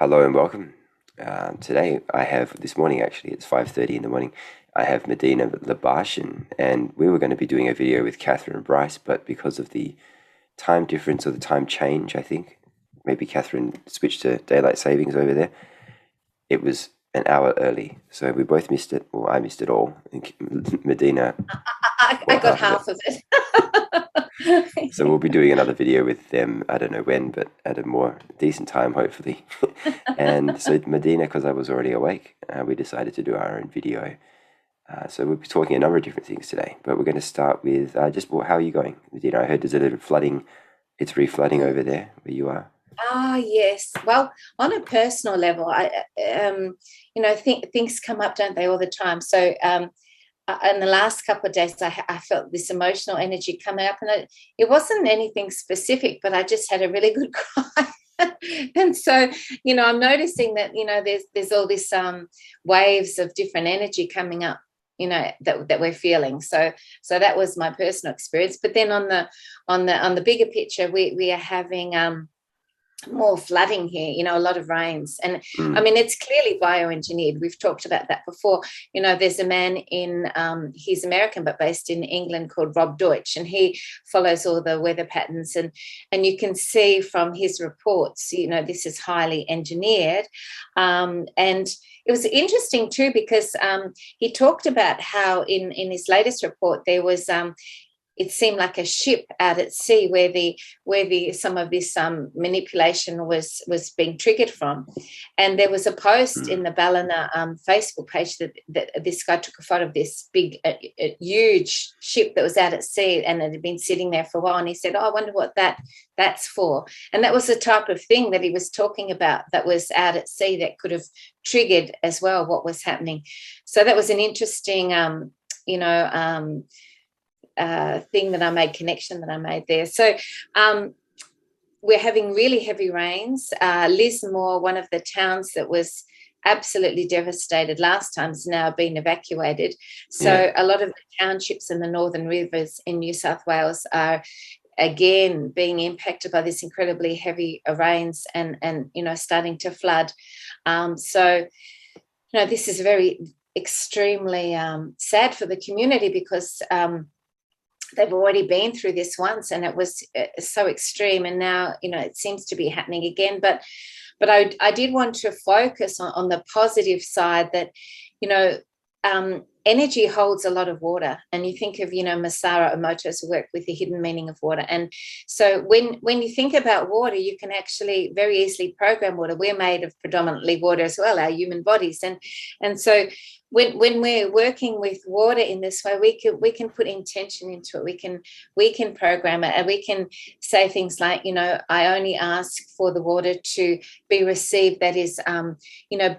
Hello and welcome. Today I have, this morning actually, it's 5:30 in the morning, I have Medyhne and we were going to be doing a video with Catherine and Bryce, but because of the time difference or the time change, I think, maybe Catherine switched to daylight savings over there, it was an hour early. So we both missed it, or I missed it all, and Medyhne I got got half of it. half of it. So we'll be doing another video with them, I don't know when, but at a more decent time, hopefully. And so Medyhne, because I was already awake, we decided to do our own video. So we'll be talking a number of different things today, but we're going to start with how are you going, Medyhne? I heard there's a little flooding. It's re-flooding over there where you are. Yes. Well, on a personal level, things come up, don't they, all the time? So, in the last couple of days, I felt this emotional energy coming up, and it wasn't anything specific, but I just had a really good cry. And so, I'm noticing that there's all this waves of different energy coming up, that we're feeling. So that was my personal experience. But then on the bigger picture, we are having more flooding here, a lot of rains. And I Mm. mean, it's clearly bioengineered. We've talked about that before. There's a man he's American, but based in England, called Rob Deutsch, and he follows all the weather patterns. And you can see from his reports, this is highly engineered. And it was interesting too, because he talked about how in his latest report, there was it seemed like a ship out at sea where the some of this manipulation was being triggered from. And there was a post in Mm. the Ballina Facebook page that this guy took a photo of this big huge ship that was out at sea, and it had been sitting there for a while, and he said, I wonder what that's for. And that was the type of thing that he was talking about, that was out at sea, that could have triggered as well what was happening. So that was an interesting thing that I made, connection that I made there. So we're having really heavy rains. Lismore, one of the towns that was absolutely devastated last time, has now been evacuated. Yeah. So a lot of the townships in the northern rivers in New South Wales are again being impacted by this incredibly heavy rains, and starting to flood. So this is very extremely sad for the community, because they've already been through this once, and it was so extreme, and now it seems to be happening again. But I did want to focus on the positive side, that energy holds a lot of water. And you think of Masaru Emoto's work with the hidden meaning of water. And so when you think about water, you can actually very easily program water. We're made of predominantly water as well, our human bodies. And so when we're working with water in this way, we can put intention into it. We can program it, and we can say things like, I only ask for the water to be received that is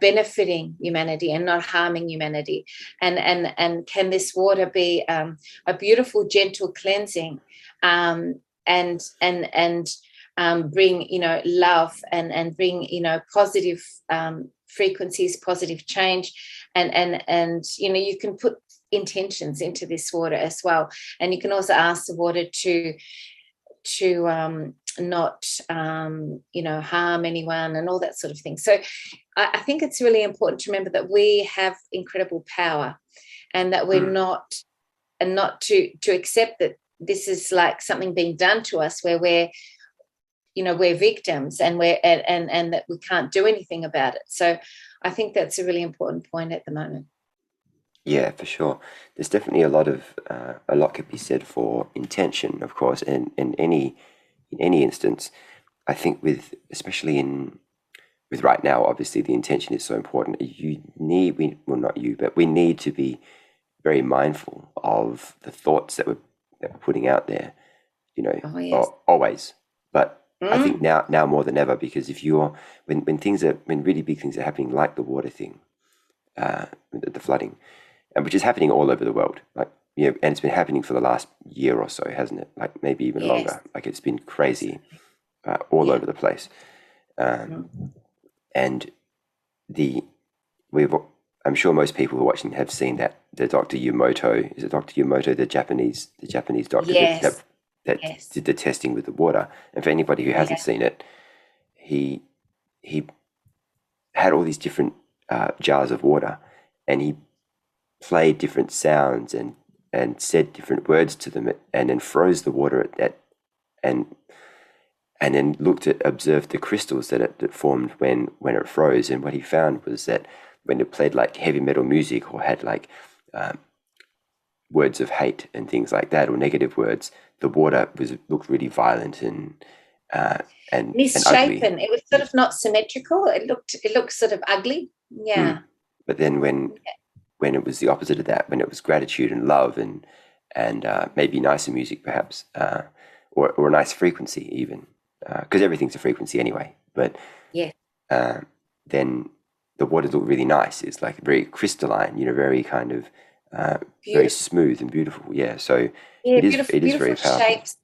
benefiting humanity and not harming humanity. And can this water be a beautiful, gentle cleansing, and bring love, and bring positive frequencies, positive change. And you can put intentions into this water as well. And you can also ask the water to not harm anyone, and all that sort of thing. So I think it's really important to remember that we have incredible power, and that we're Mm. not, and not to accept that this is like something being done to us, where we're victims, and and that we can't do anything about it. So I think that's a really important point at the moment. Yeah, for sure. There's definitely a lot could be said for intention, of course, and in any instance. I think with especially in with right now, obviously the intention is so important. Well, not you, but we need to be very mindful of the thoughts that we're putting out there, Oh, yes. always. But I think Mm. now more than ever, because if you're when really big things are happening, like the water thing, the flooding, and which is happening all over the world, like, and it's been happening for the last year or so, hasn't it? Like maybe even Yes, longer. Like it's been crazy, absolutely. all Yeah. over the place. Um, Mm. and the we've I'm sure most people who are watching have seen that the Dr. Yumoto, is it Dr. Yumoto, the Japanese doctor Yes, that yes, did the testing with the water. And for anybody who hasn't yeah. seen it, he he had all these different jars of water, and he played different sounds and said different words to them, and then froze the water at that, and then observed the crystals that formed when it froze. And what he found was that when it played like heavy metal music, or had like words of hate and things like that, or negative words, the water looked really violent and Misshapen. ugly. It was sort of not symmetrical. It looked sort of ugly. Yeah. But then when it was the opposite of that, when it was gratitude and love and maybe nicer music perhaps, or a nice frequency even, because everything's a frequency anyway. But Yeah. then the water looked really nice. It's like very crystalline, very kind of very Beautiful. smooth and beautiful. Yeah. So Yeah, it is beautiful very powerful. shapes.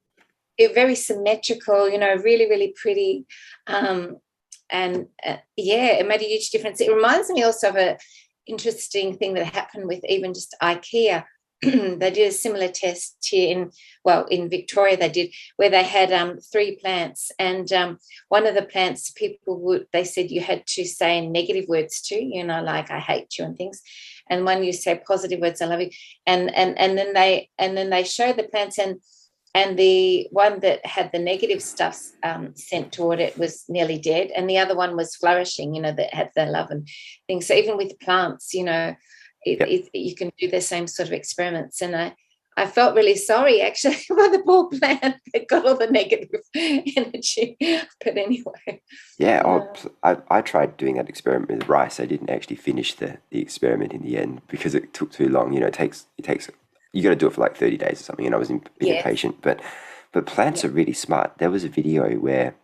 They're very symmetrical, really, really pretty. And yeah, it made a huge difference. It reminds me also of a interesting thing that happened with even just IKEA. They did a similar test here in Victoria. They did, where they had 3 plants, and one of the plants they said you had to say negative words to, like I hate you and things, and one you say positive words, I love you, and then they showed the plants, and the one that had the negative stuff sent toward it was nearly dead, and the other one was flourishing, that had the love and things. So even with plants, you can do the same sort of experiments. And I felt really sorry actually for the poor plant that got all the negative energy. But anyway. Yeah, I tried doing that experiment with rice. I didn't actually finish the experiment in the end because it took too long. It takes you got to do it for like 30 days or something, and I was being impatient. But plants are really smart. There was a video where,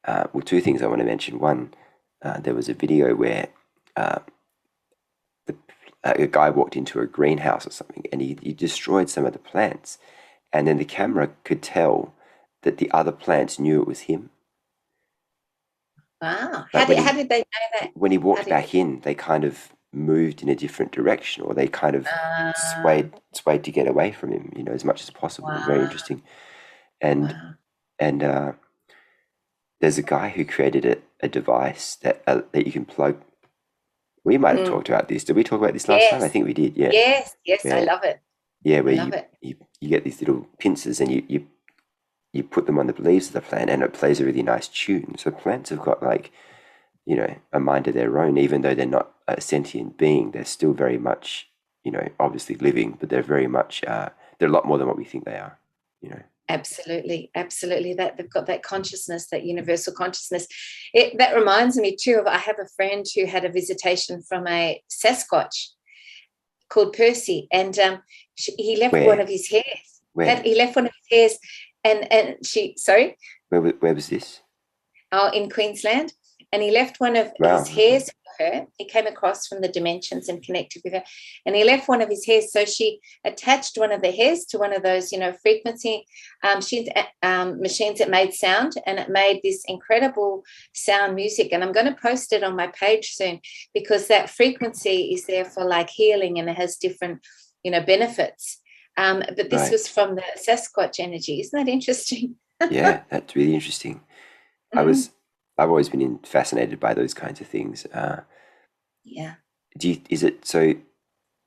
well, 2 things I want to mention. One, there was a video where a guy walked into a greenhouse or something, and he destroyed some of the plants, and then the camera could tell that the other plants knew it was him. Wow. Like How did they know that? when he walked back in, they kind of moved in a different direction, or they kind of swayed to get away from him, as much as possible. It was very interesting. And there's a guy who created a device that you can plug. We might have talked about this. Did we talk about this last time? I think we did. Yeah. Yes. I love it. Yeah, where you get these little pincers, and you put them on the leaves of the plant, and it plays a really nice tune. So plants have got like, a mind of their own, even though they're not a sentient being. They're still very much, obviously living, but they're very much, they're a lot more than what we think they are, Absolutely. That they've got that consciousness, that universal consciousness. That reminds me too of, I have a friend who had a visitation from a Sasquatch called Percy, and he left one of his hairs. He left one of his hairs, and she. Sorry. Where was this? Oh, in Queensland. And he left one of his hairs for her. He came across from the dimensions and connected with her. And he left one of his hairs. So she attached one of the hairs to one of those, frequency machines that made sound. And it made this incredible sound music. And I'm going to post it on my page soon, because that frequency is there for like healing, and it has different, benefits. But this was from the Sasquatch energy. Isn't that interesting? Yeah, that's really interesting. I've always been fascinated by those kinds of things. Yeah. Is it so?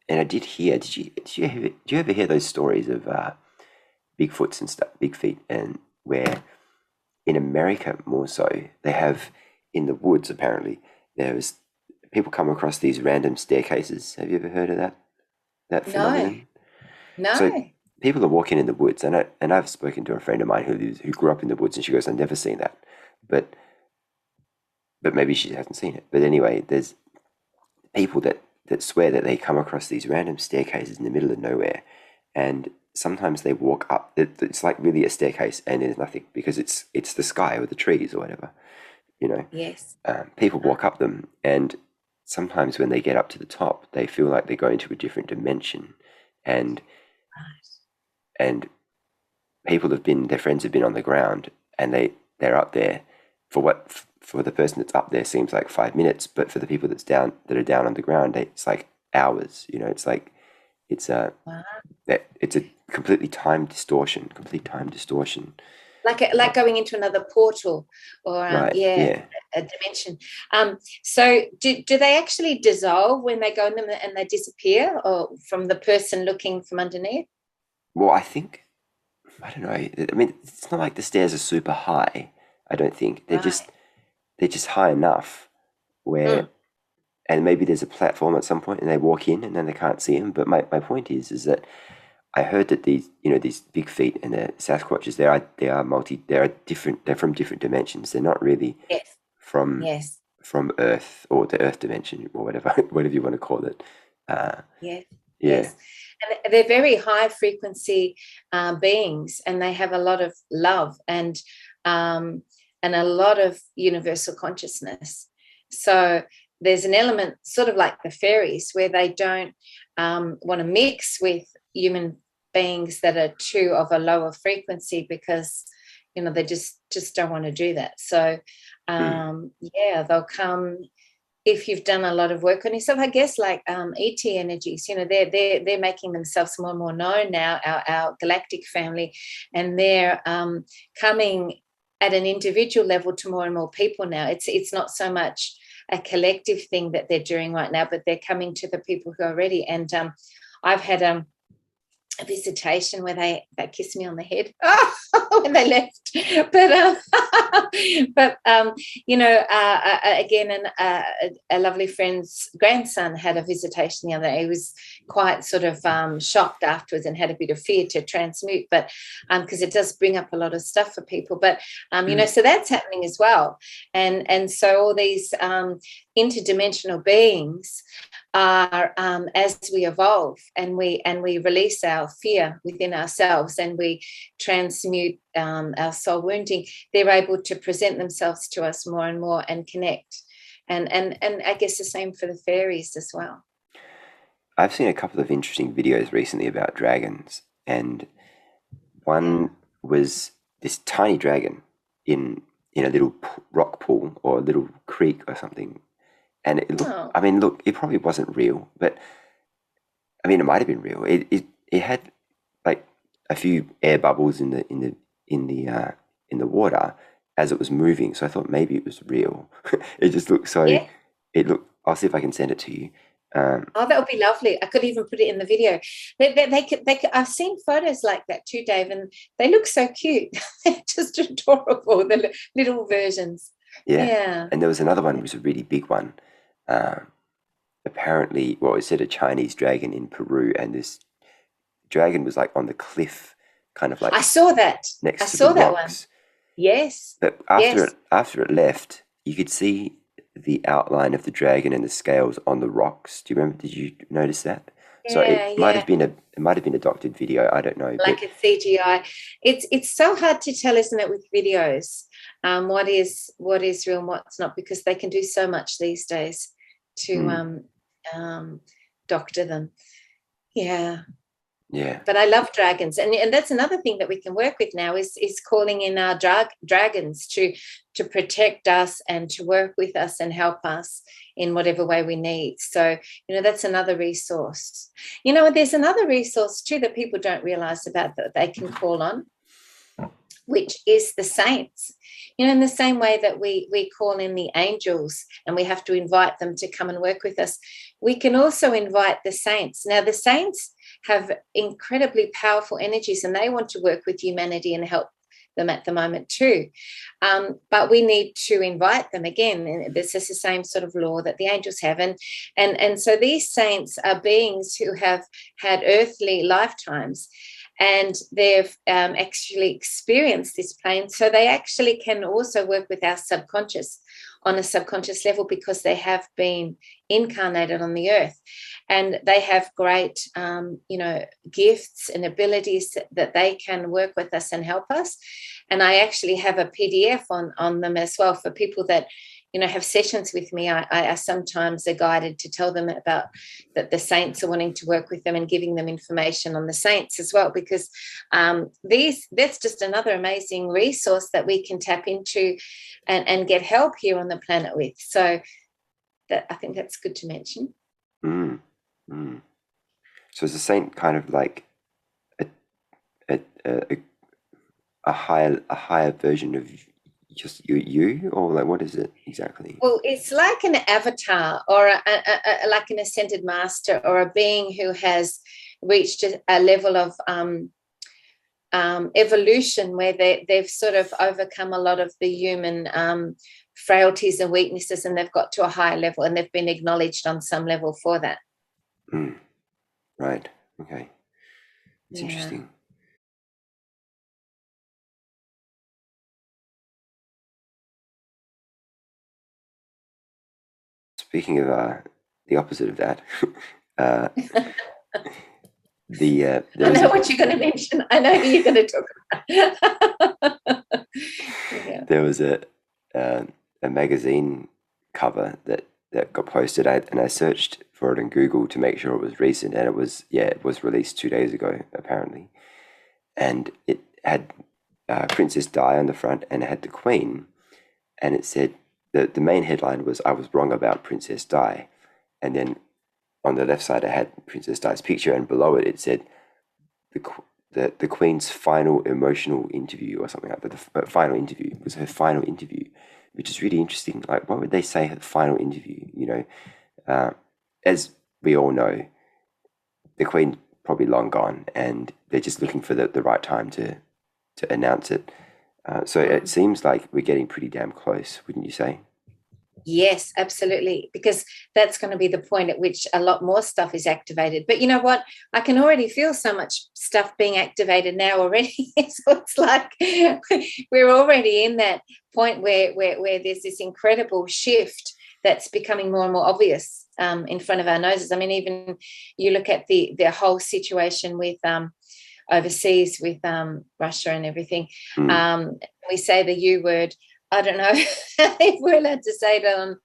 And I did hear. Do you ever hear those stories of Bigfoots and stuff, big feet, and where in America more so they have in the woods, apparently there's people come across these random staircases. Have you ever heard of that phenomenon? No. So people are walking in the woods, and I've spoken to a friend of mine who grew up in the woods, and she goes, "I've never seen that," but maybe she hasn't seen it. But anyway, there's people that swear that they come across these random staircases in the middle of nowhere, and sometimes they walk up. It's like really a staircase, and there's nothing, because it's the sky or the trees or whatever, Yes. People walk up them, and sometimes when they get up to the top, they feel like they're going to a different dimension, and their friends have been on the ground, and they're up there for the person that's up there seems like 5 minutes, but for the people that are down on the ground, it's like hours. It's like it's a complete time distortion. like going into another portal or Right. Yeah. a dimension. So do they actually dissolve when they go in them and they disappear, or from the person looking from underneath? Well, I don't know. I mean, it's not like the stairs are super high. I don't think Right. they're just high enough where, Mm. and maybe there's a platform at some point, and they walk in, and then they can't see them. But my point is that I heard that these big feet and the Sasquatches, they're from different dimensions. They're not really Yes. from Yes. Earth, or the Earth dimension, or whatever whatever you want to call it. Yes. Yeah. Yes. And they're very high frequency beings, and they have a lot of love um, and a lot of universal consciousness. So there's an element, sort of like the fairies, where they don't want to mix with human beings that are too of a lower frequency, because they just don't want to do that. So Mm. yeah, they'll come if you've done a lot of work on yourself. I guess like ET energies, they're making themselves more and more known now, our galactic family, and they're coming at an individual level to more and more people now. It's not so much a collective thing that they're doing right now, but they're coming to the people who are ready. And I've had a visitation where they kissed me on the head when they left, but again, a lovely friend's grandson had a visitation the other day. He was quite sort of shocked afterwards and had a bit of fear to transmute, but because it does bring up a lot of stuff for people, but so that's happening as well. And so all these interdimensional beings are, as we evolve and we release our fear within ourselves, and we transmute our soul wounding, they're able to present themselves to us more and more and connect. And I guess the same for the fairies as well. I've seen a couple of interesting videos recently about dragons, and Yeah. one was this tiny dragon in a little rock pool or a little creek or something, and it looked. Oh, I mean, look, it probably wasn't real, but I mean, it might have been real. It had like a few air bubbles in the water as it was moving, so I thought maybe it was real. It just looked so. yeah. It looked. I'll see if I can send it to you. Oh, that would be lovely. I could even put it in the video. They could, I've seen photos like that too, Dave, and they look so cute. They're just adorable, the little versions. Yeah, Yeah. and there was another one. It was a really big one. Uh, Apparently, well, it said a Chinese dragon in Peru, and this dragon was like on the cliff, kind of like I saw that. I next to the saw that one. rocks. Yes. But Yes. after it left, you could see the outline of the dragon and the scales on the rocks. Do you remember? Did you notice that? So Yeah. Yeah. it might have been a doctored video. I don't know, but Like a CGI. It's so hard to tell, isn't it, with videos, what is real and what's not, because they can do so much these days to mm, um, doctor them. Yeah. yeah, But I love dragons, and that's another thing that we can work with now is calling in our dragons to protect us and to work with us and help us in whatever way we need. So that's another resource. There's another resource too that people don't realize about, that they can call on, which is the saints. In the same way that we call in the angels and we have to invite them to come and work with us, we can also invite the saints. Now, the saints have incredibly powerful energies, and they want to work with humanity and help them at the moment too. But we need to invite them again. And this is the same sort of law that the angels have. And so these saints are beings who have had earthly lifetimes, and they've actually experienced this plane. So they actually can also work with our subconscious on a subconscious level, because they have been incarnated on the earth, and they have great gifts and abilities that they can work with us and help us. And I actually have a PDF on them as well for people that have sessions with me. I sometimes are guided to tell them about that the saints are wanting to work with them, and giving them information on the saints as well, because that's just another amazing resource that we can tap into and get help here on the planet with. So I think that's good to mention. mm, mm. So is the saint kind of like a a higher version of just you, or like what is it exactly? Well, it's like an avatar or like an ascended master or a being who has reached a level of evolution where they've sort of overcome a lot of the human frailties and weaknesses, and they've got to a higher level and they've been acknowledged on some level for that. Right. Okay. It's Yeah. interesting. Speaking of the opposite of that, uh, there I was know what you're going to mention. I know who you're going to talk about. Yeah. there was a magazine cover that got posted, and I searched for it in Google to make sure it was recent, and it was released 2 days ago apparently, and it had Princess Di on the front, and it had the Queen, and it said the main headline was "I was wrong about Princess Di," and then on the left side it had Princess Di's picture, and below it said the Queen's final emotional interview or something like that. The final interview was her final interview, which is really interesting. Like, why would they say her final interview? As we all know, the Queen's probably long gone, and they're just looking for the right time to announce it. So it seems like we're getting pretty damn close, wouldn't you say? Yes, absolutely. Because that's going to be the point at which a lot more stuff is activated. But you know what? I can already feel so much stuff being activated now already. So it's like we're already in that point where there's this incredible shift that's becoming more and more obvious in front of our noses. I mean, even you look at the whole situation with overseas with Russia and everything. We say the U word. I don't know if we're allowed to say that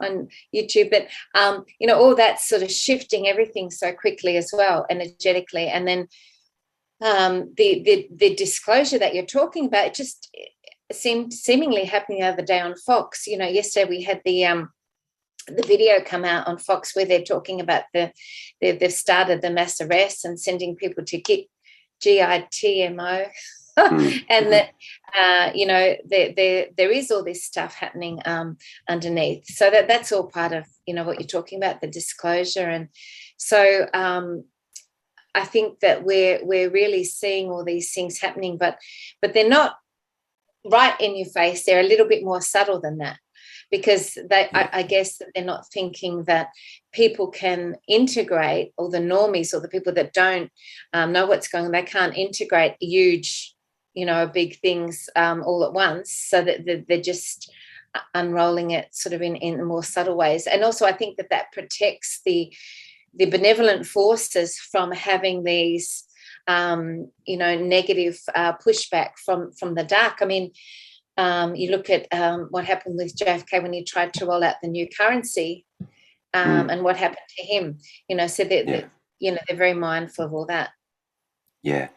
on YouTube, but all that's sort of shifting everything so quickly as well, energetically. And then the disclosure that you're talking about, it just seemed seemingly happening the other day on Fox. Yesterday we had the video come out on Fox where they're talking about they've started the mass arrests and sending people to GITMO. And that there is all this stuff happening underneath, so that's all part of what you're talking about, the disclosure. And so I think that we're really seeing all these things happening, but they're not right in your face. They're a little bit more subtle than that, because I guess that they're not thinking that people can integrate, or the normies or the people that don't know what's going on, they can't integrate huge big things all at once, so that they're just unrolling it sort of in more subtle ways. And also I think that protects the benevolent forces from having these negative pushback from the dark. I mean, you look at what happened with JFK when he tried to roll out the new currency, and what happened to him. So they're very mindful of all that. Yeah.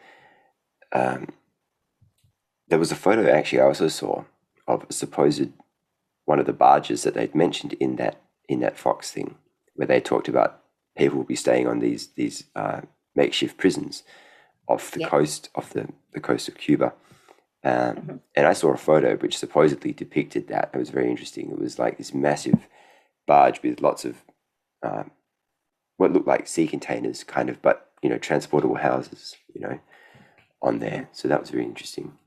There was a photo actually I also saw of a supposed one of the barges that they'd mentioned in that Fox thing, where they talked about people will be staying on these makeshift prisons off the coast of the coast of Cuba. And I saw a photo which supposedly depicted that. It was very interesting. It was like this massive barge with lots of what looked like sea containers, kind of, but transportable houses, on there. So that was very interesting.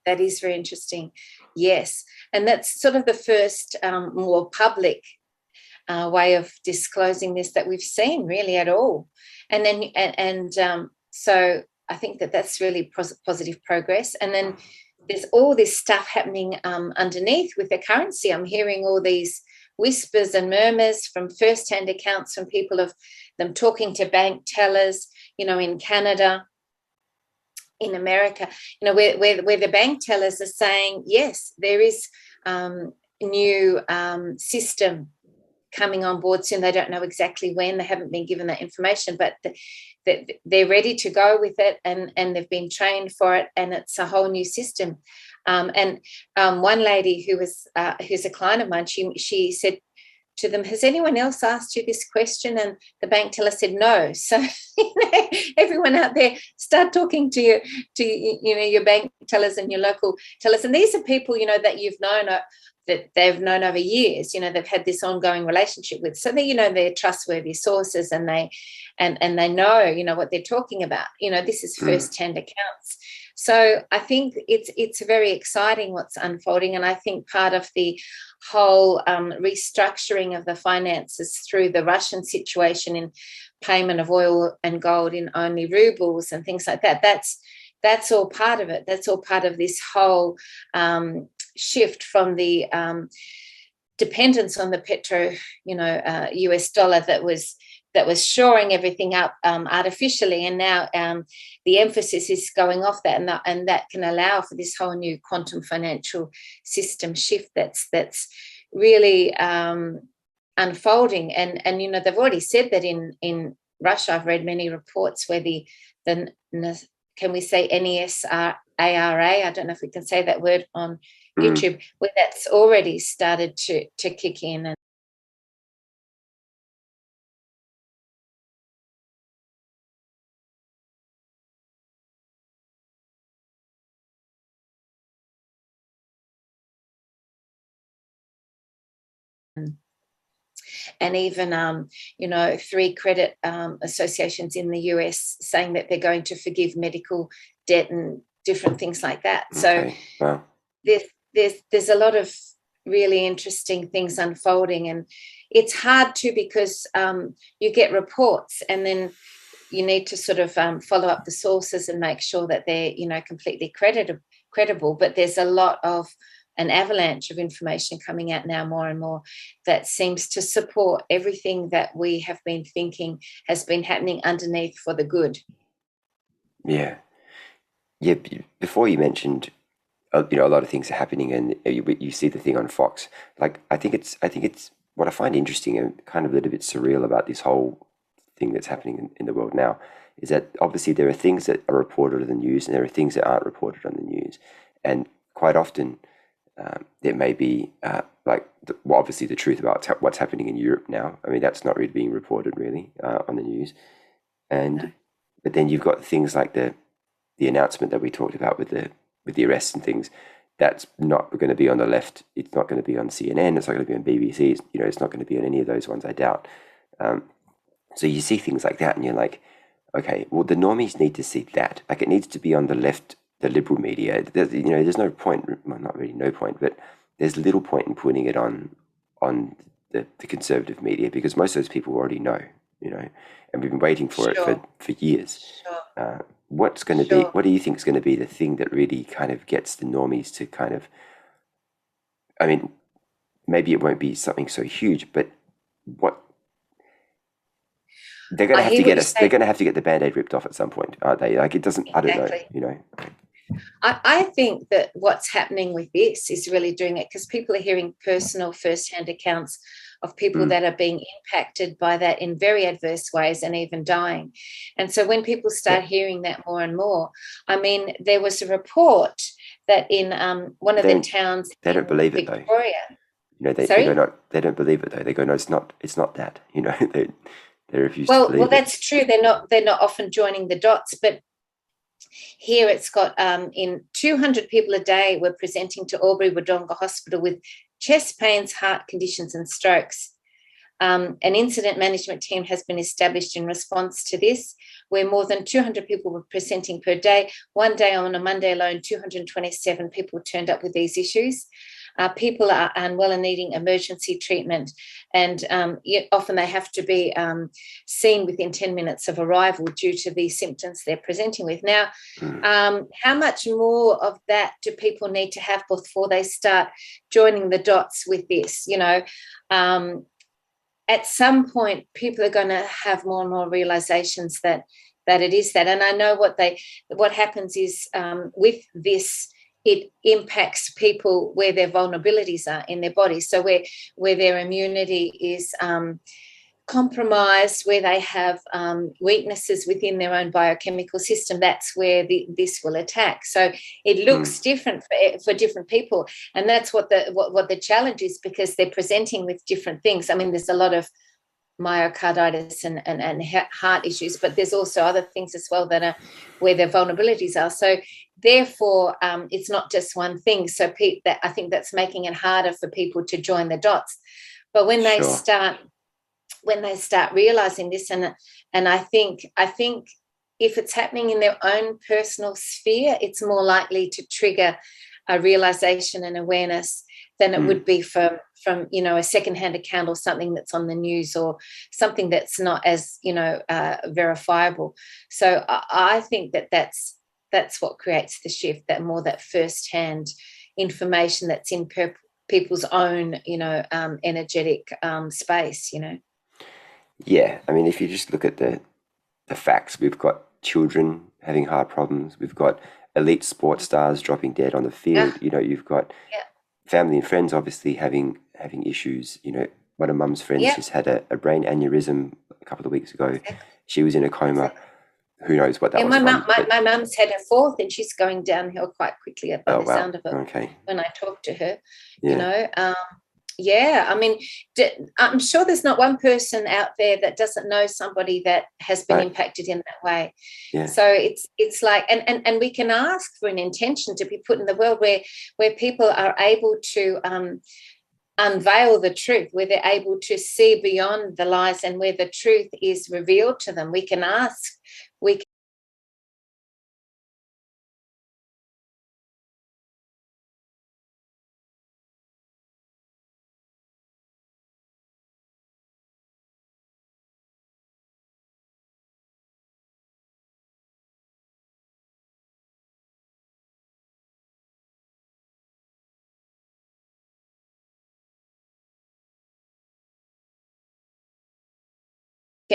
That is very interesting. Yes. And that's sort of the first more public way of disclosing this that we've seen really at all. And then, so I think that's really positive progress. And then there's all this stuff happening underneath with the currency. I'm hearing all these whispers and murmurs from first-hand accounts from people of them talking to bank tellers, in Canada, in America, where the bank tellers are saying, yes, there is new system coming on board soon. They don't know exactly when. They haven't been given that information, but they're ready to go with it, and they've been trained for it, and it's a whole new system. And one lady who's a client of mine, she said to them, has anyone else asked you this question? And the bank teller said no. So everyone out there, start talking to your bank tellers and your local tellers. And these are people, that you've known, that they've known over years, they've had this ongoing relationship with. So they're trustworthy sources, and they know, what they're talking about. This is first-hand accounts. So I think it's very exciting what's unfolding. And I think part of the whole restructuring of the finances through the Russian situation in payment of oil and gold in only rubles and things like that, that's all part of it. That's all part of this whole shift from the dependence on the US dollar that was shoring everything up artificially, and now the emphasis is going off that, and that can allow for this whole new quantum financial system shift that's really unfolding. And they've already said that in Russia. I've read many reports where the can we say NESARA? I don't know if we can say that word on YouTube, where that's already started to kick in. And even, 3 credit associations in the US saying that they're going to forgive medical debt and different things like that. Okay. So wow. there's a lot of really interesting things unfolding, and it's hard too, because you get reports and then you need to sort of follow up the sources and make sure that they're, completely credible. But there's a lot of an avalanche of information coming out now, more and more, that seems to support everything that we have been thinking has been happening underneath for the good. Yeah. Before you mentioned, a lot of things are happening, and you see the thing on Fox. Like, I think it's what I find interesting and kind of a little bit surreal about this whole thing that's happening in the world now is that obviously there are things that are reported on the news, and there are things that aren't reported on the news, and quite often there may be obviously the truth about what's happening in Europe now. I mean, that's not really being reported really on the news, but then you've got things like the announcement that we talked about with the arrests and things. That's not going to be on the left. It's not going to be on CNN. It's not going to be on BBC. It's not going to be on any of those ones, I doubt. So you see things like that, and you're like, okay, well, the normies need to see that. Like, it needs to be on the left, the liberal media. There's no point. Well, not really no point, but there's little point in putting it on the conservative media, because most of those people already know, and we've been waiting for it for years. Sure. What's going to be? What do you think is going to be the thing that really kind of gets the normies to kind of? I mean, maybe it won't be something so huge, but what? They're going to have to get us. They're going to have to get the Band-Aid ripped off at some point, aren't they? Like, it doesn't. Exactly. I don't know. I think that what's happening with this is really doing it because people are hearing personal first-hand accounts of people that are being impacted by that in very adverse ways and even dying. And so when people start hearing that more and more, I mean, there was a report that in one of the towns they don't believe Victoria, it though. They don't believe it though. They go, no, it's not that. They refuse to believe it. Well, that's true. They're not often joining the dots, but here it's got in 200 people a day were presenting to Albury Wodonga Hospital with chest pains, heart conditions and strokes. An incident management team has been established in response to this, where more than 200 people were presenting per day. One day on a Monday alone, 227 people turned up with these issues. People are unwell and needing emergency treatment, and often they have to be seen within 10 minutes of arrival due to the symptoms they're presenting with. Now, how much more of that do people need to have before they start joining the dots with this? At some point, people are going to have more and more realizations that it is that. And I know what happens is with this, it impacts people where their vulnerabilities are in their body. So where their immunity is compromised, where they have weaknesses within their own biochemical system, that's where this will attack. So it looks different for different people, and that's what the challenge is, because they're presenting with different things. I mean, there's a lot of myocarditis and heart issues, but there's also other things as well that are where their vulnerabilities are. So therefore, it's not just one thing. So I think that's making it harder for people to join the dots. But when they start realizing this, and I think if it's happening in their own personal sphere, it's more likely to trigger a realization and awareness than it would be from a secondhand account or something that's on the news or something that's not as verifiable. So I think that's what creates the shift, that firsthand information that's in people's own energetic space. Yeah, I mean, if you just look at the facts, we've got children having heart problems, we've got elite sports stars dropping dead on the field. You've got family and friends obviously having issues. One of Mum's friends just had a brain aneurysm a couple of weeks ago. She was in a coma. Who knows what that was from? My mum's had a fourth, and she's going downhill quite quickly by the sound of it. Okay. When I talk to her, I mean, I'm sure there's not one person out there that doesn't know somebody that has been impacted in that way. Yeah. So it's like, and we can ask for an intention to be put in the world where people are able to unveil the truth, where they're able to see beyond the lies, and where the truth is revealed to them. We can ask.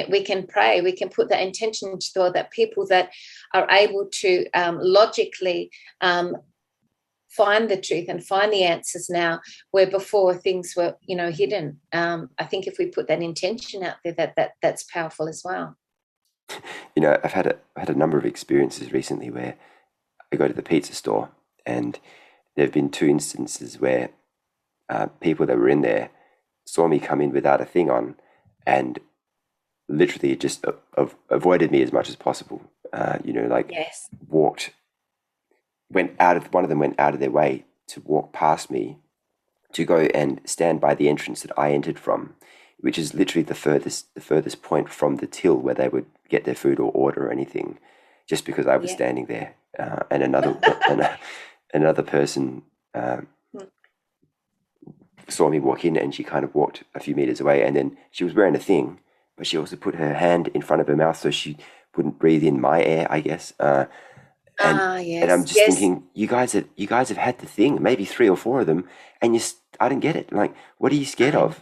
We can pray, we can put that intention to that people that are able to logically find the truth and find the answers now, where before things were hidden. I think if we put that intention out there, that's powerful as well. I've had a number of experiences recently where I go to the pizza store, and there have been 2 instances where people that were in there saw me come in without a thing on, and literally just avoided me as much as possible. One of them went out of their way to walk past me to go and stand by the entrance that I entered from, which is literally the furthest point from the till where they would get their food or order or anything, just because I was standing there. And another person saw me walk in, and she kind of walked a few meters away, and then she was wearing a thing, but she also put her hand in front of her mouth so she wouldn't breathe in my air, I guess. And I'm just thinking, you guys have had the thing, maybe 3 or 4 of them, and I didn't get it. Like, what are you scared of?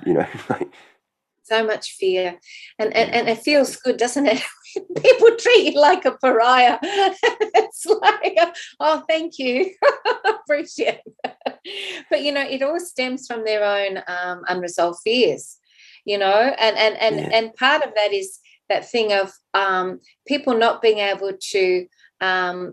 So much fear, and it feels good, doesn't it? People treat you like a pariah. It's like, oh, thank you, appreciate that. But it all stems from their own unresolved fears. And part of that is that thing of people not being able to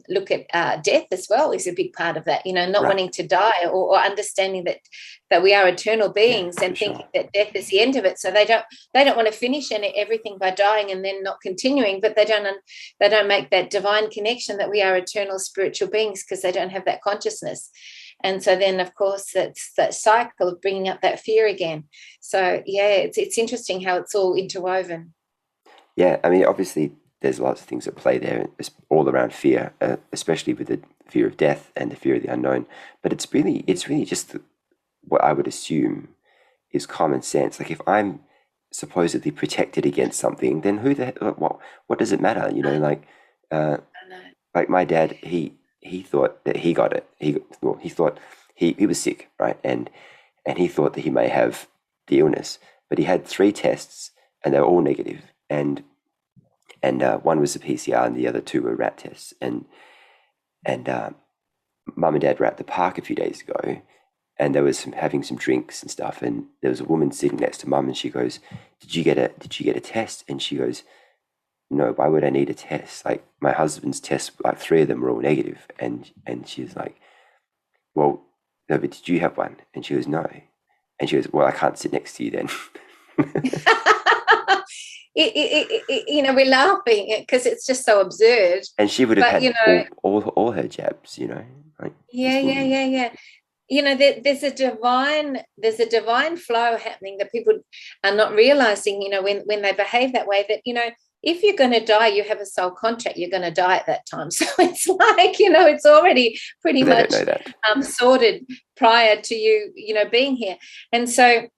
look at death as well is a big part of that, not wanting to die, or understanding that we are eternal beings, and thinking that death is the end of it. So they don't want to finish everything by dying and then not continuing, but they don't make that divine connection that we are eternal spiritual beings, because they don't have that consciousness. And so then, of course, that's that cycle of bringing up that fear again. So, it's interesting how it's all interwoven. Yeah, I mean, obviously, there's lots of things at play there, all around fear, especially with the fear of death and the fear of the unknown. But it's really just what I would assume is common sense. Like, if I'm supposedly protected against something, then what does it matter? Like my dad, he thought that he got it. He thought he was sick, right? And he thought that he may have the illness, but he had 3 tests, and they were all negative. And one was a PCR, and the other 2 were rat tests. And Mum and Dad were at the park a few days ago, and they was having some drinks and stuff, and there was a woman sitting next to Mum, and she goes, did you get a test? And she goes, no, why would I need a test? Like, my husband's tests, like 3 of them were all negative. And she's like, well, no, but did you have one? And she goes, no. And she goes, well, I can't sit next to you then. We're laughing because it's just so absurd. And she would have had all her jabs, like, yeah. There's a divine flow happening that people are not realizing, when they behave that way, that, if you're going to die, you have a soul contract, you're going to die at that time. So it's like, it's already pretty much sorted prior to you, being here. And so,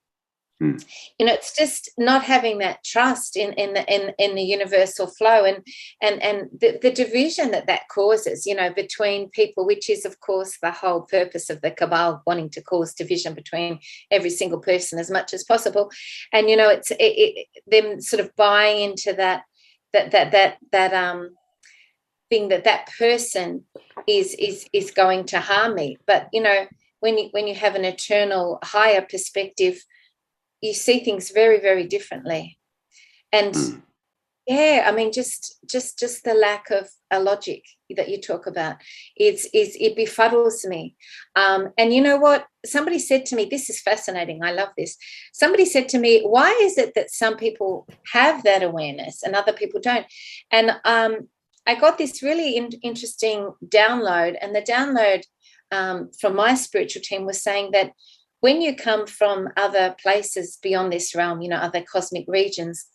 it's just not having that trust in the universal flow, and the division that causes, between people, which is, of course, the whole purpose of the cabal, wanting to cause division between every single person as much as possible. And it's them sort of buying into that thing that person is going to harm me. But when you have an eternal higher perspective, you see things very, very differently. And just the lack of a logic that you talk about, it befuddles me. And you know what? Somebody said to me, this is fascinating, I love this. Somebody said to me, why is it that some people have that awareness and other people don't? And I got this really interesting download, and the download from my spiritual team was saying that when you come from other places beyond this realm, other cosmic regions,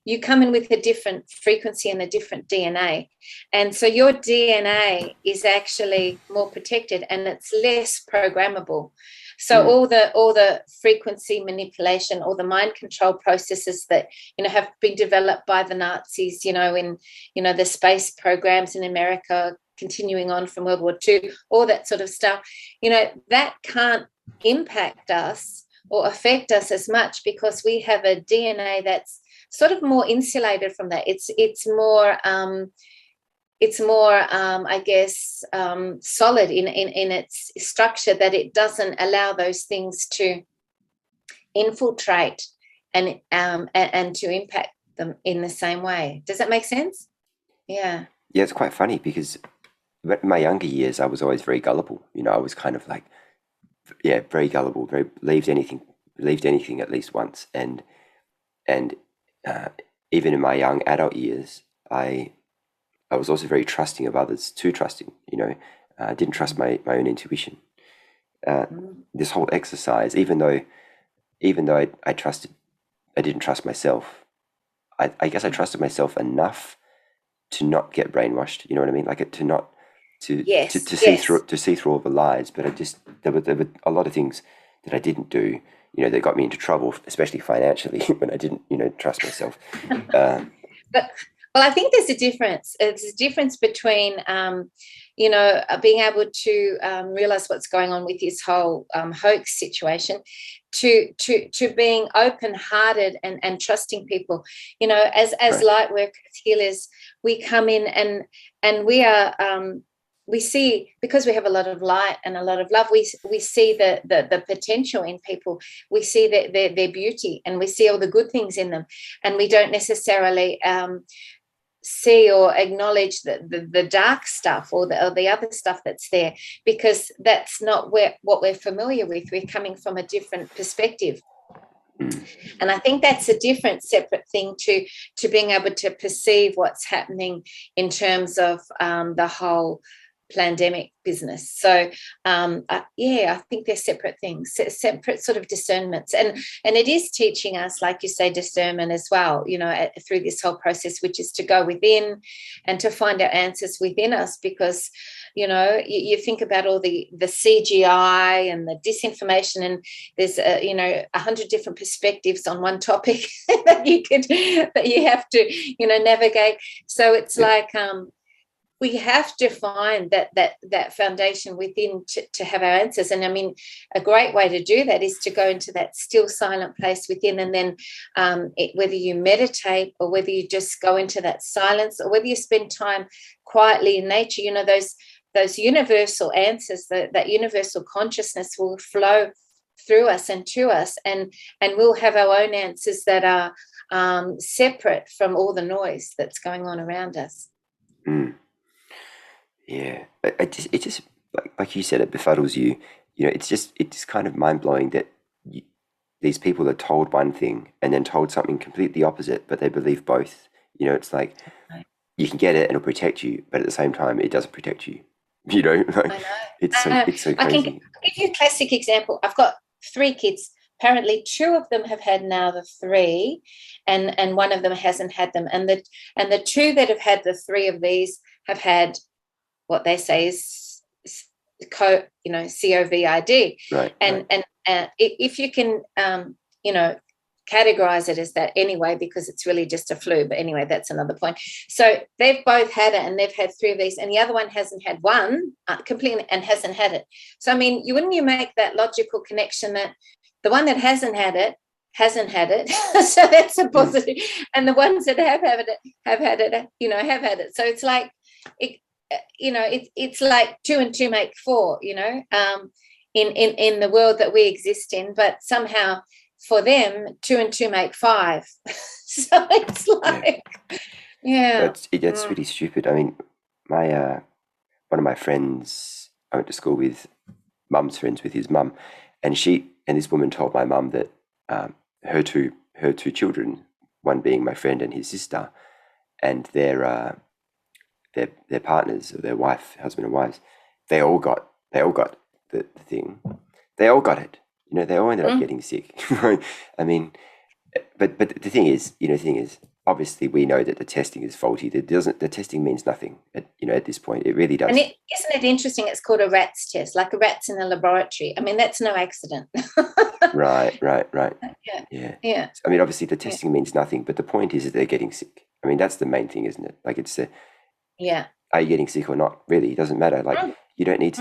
you come in with a different frequency and a different DNA. And so your DNA is actually more protected and it's less programmable. So all the frequency manipulation, all the mind control processes that, have been developed by the Nazis, in, the space programs in America, continuing on from World War II, all that sort of stuff, that can't impact us or affect us as much because we have a DNA that's sort of more insulated from that. It's more I guess solid in its structure, that it doesn't allow those things to infiltrate and to impact them in the same way. Does that make sense? Yeah, it's quite funny because in my younger years I was always very gullible. I was kind of like, very gullible, very believed anything at least once, and even in my young adult years, I was also very trusting of others, too trusting. I didn't trust my own intuition. This whole exercise, even though I didn't trust myself. I guess I trusted myself enough to not get brainwashed. You know what I mean? Like to not. To see through all the lies, but there were a lot of things that I didn't do, that got me into trouble, especially financially, when I didn't, trust myself. Well, I think there's a difference. There's a difference between, being able to realize what's going on with this whole hoax situation, to being open-hearted and trusting people. As right. Light workers, healers, we come in and we are. We see, because we have a lot of light and a lot of love, we see the potential in people. We see their beauty, and we see all the good things in them, and we don't necessarily see or acknowledge the dark stuff or the other stuff that's there, because that's not what we're familiar with. We're coming from a different perspective. And I think that's a different, separate thing to being able to perceive what's happening in terms of the whole pandemic business. So I think they're separate things, separate sort of discernments, and it is teaching us, like you say, discernment as well, through this whole process, which is to go within and to find our answers within us, because you think about all the CGI and the disinformation, and there's 100 different perspectives on one topic that you have to navigate. So it's like we have to find that foundation within to have our answers. And I mean, a great way to do that is to go into that still silent place within, and then whether you meditate or whether you just go into that silence or whether you spend time quietly in nature, those those universal answers, that universal consciousness will flow through us and to us, and we'll have our own answers that are separate from all the noise that's going on around us. Yeah, it just like you said, it befuddles you. It's just kind of mind blowing that these people are told one thing and then told something completely opposite, but they believe both. It's like you can get it and it'll protect you, but at the same time, it doesn't protect you. I know. It's so crazy. I'll give you a classic example. I've got 3 kids. Apparently 2 of them have had now the 3, and one of them hasn't had them. And the 2 that have had the 3 of these have had what they say is COVID. Right. And if you can categorize it as that anyway, because it's really just a flu. But anyway, that's another point. So they've both had it, and they've had 3 of these, and the other one hasn't had one completely and hasn't had it. So, I mean, wouldn't you make that logical connection that the one that hasn't had it hasn't had it? So that's a positive. And the ones that have had it, have had it. So it's like, it's like 2 and 2 make 4, in the world that we exist in, but somehow for them 2 and 2 make 5. So it's like, That's really stupid. I mean, my one of my friends, I went to school with, mum's friends with his mum, and this woman told my mum that her two children, one being my friend and his sister, and their partners, or their husband and wives, they all got the thing. They all got it. They all ended up getting sick. I mean, but the thing is, obviously we know that the testing is faulty. The testing means nothing at this point. It really does. And isn't it interesting? It's called a rat's test, like a rat's in a laboratory. I mean, that's no accident. Right. Yeah. I mean, obviously the testing means nothing, but the point is that they're getting sick. I mean, that's the main thing, isn't it? Like, it's are you getting sick or not? Really, it doesn't matter. Like, you don't need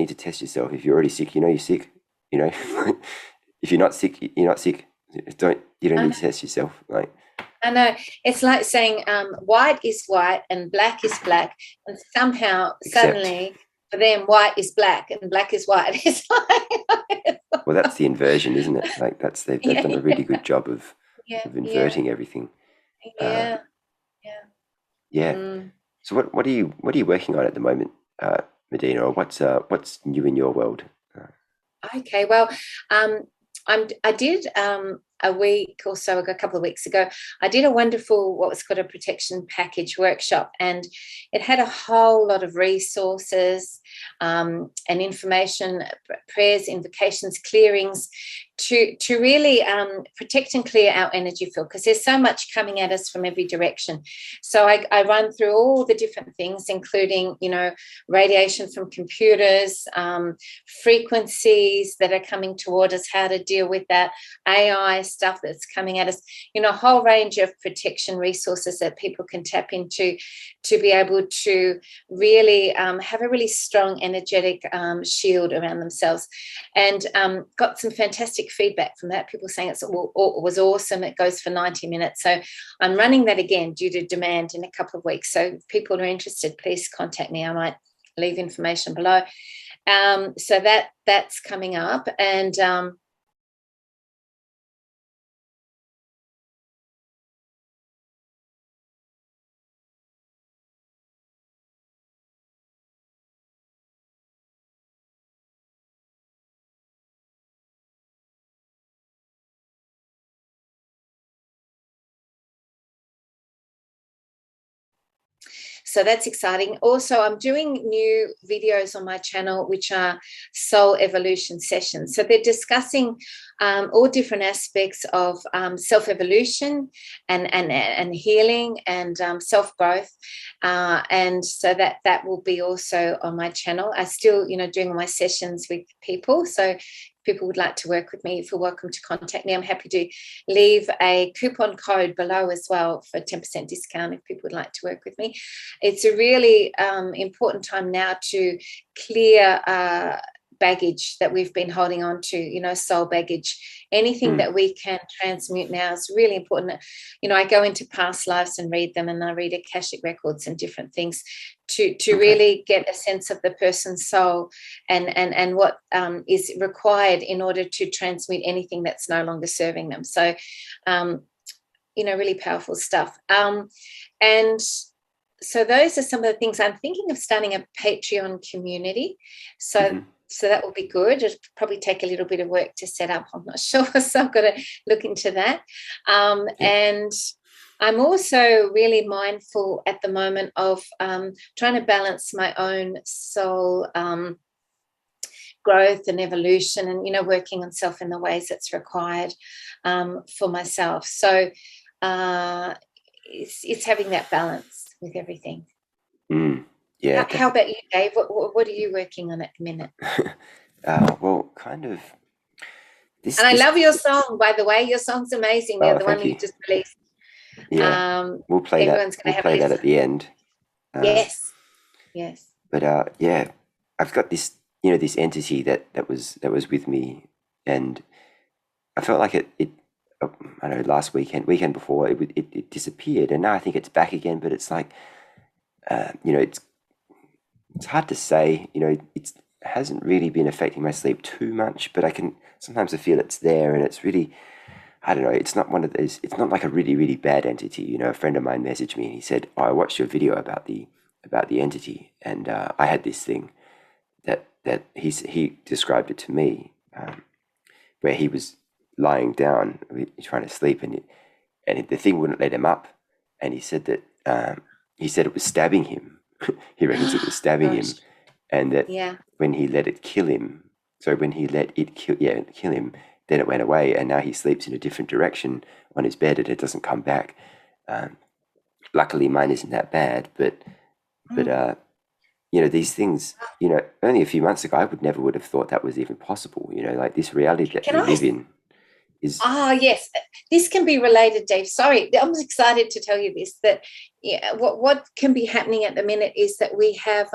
to test yourself. If you're already sick, you're sick. If you're not sick, you're not sick. You don't need to test yourself. Like, I know. It's like saying white is white and black is black, and somehow suddenly for them white is black and black is white. It's like, well, that's the inversion, isn't it? Like, they've done a really good job of inverting everything. So what are you working on at the moment, Medyhne, or what's new in your world? Okay, well, I did a week or so ago, a couple of weeks ago, I did a wonderful, what was called a protection package workshop, and it had a whole lot of resources and information, prayers, invocations, clearings to really protect and clear our energy field, because there's so much coming at us from every direction. So I run through all the different things, including, radiation from computers, frequencies that are coming toward us, how to deal with that, AI stuff that's coming at us, a whole range of protection resources that people can tap into to be able to really have a really strong energetic shield around themselves. And got some fantastic feedback from that, people saying it was awesome. It goes for 90 minutes. So I'm running that again due to demand in a couple of weeks. So if people are interested, please contact me. I might leave information below. So that's coming up. And so that's exciting. Also, I'm doing new videos on my channel, which are soul evolution sessions. So they're discussing all different aspects of self-evolution and healing and self-growth. And so that will be also on my channel. I still, doing my sessions with people. So people would like to work with me, if you're welcome to contact me. I'm happy to leave a coupon code below as well for 10% discount if people would like to work with me. It's a really important time now to clear baggage that we've been holding on to, soul baggage. Anything that we can transmute now is really important. I go into past lives and read them, and I read Akashic records and different things to really get a sense of the person's soul and what is required in order to transmute anything that's no longer serving them. So, really powerful stuff. And so those are some of the things. I'm thinking of starting a Patreon community. So that will be good. It'll probably take a little bit of work to set up. I'm not sure. So I've got to look into that. And I'm also really mindful at the moment of trying to balance my own soul growth and evolution and, working on self in the ways that's required for myself. So it's having that balance with everything. Yeah. How about you, Dave? What are you working on at the minute? Well, kind of. I love your song, by the way. Your song's amazing. The one you just released. Yeah, we'll play that. We'll play that at the end. Yes. But I've got this, this entity that was with me, and I felt like it. I don't know, last weekend before it disappeared, and now I think it's back again. But it's like, it's hard to say. It hasn't really been affecting my sleep too much, but sometimes I feel it's there, and it's really. I don't know, it's not one of those, it's not like a really, really bad entity. A friend of mine messaged me and he said, I watched your video about the entity, and I had this thing that he described it to me, where he was lying down, trying to sleep, and the thing wouldn't let him up. And he said that, it was stabbing him. He reckons it was stabbing him. And that when he let it kill him, kill him, then it went away, and now he sleeps in a different direction on his bed, and it doesn't come back. Luckily, mine isn't that bad, but these things, only a few months ago, I would have thought that was even possible. Like this reality that we live in is. Oh yes, this can be related, Dave. Sorry, I'm excited to tell you this. That what can be happening at the minute is that we have.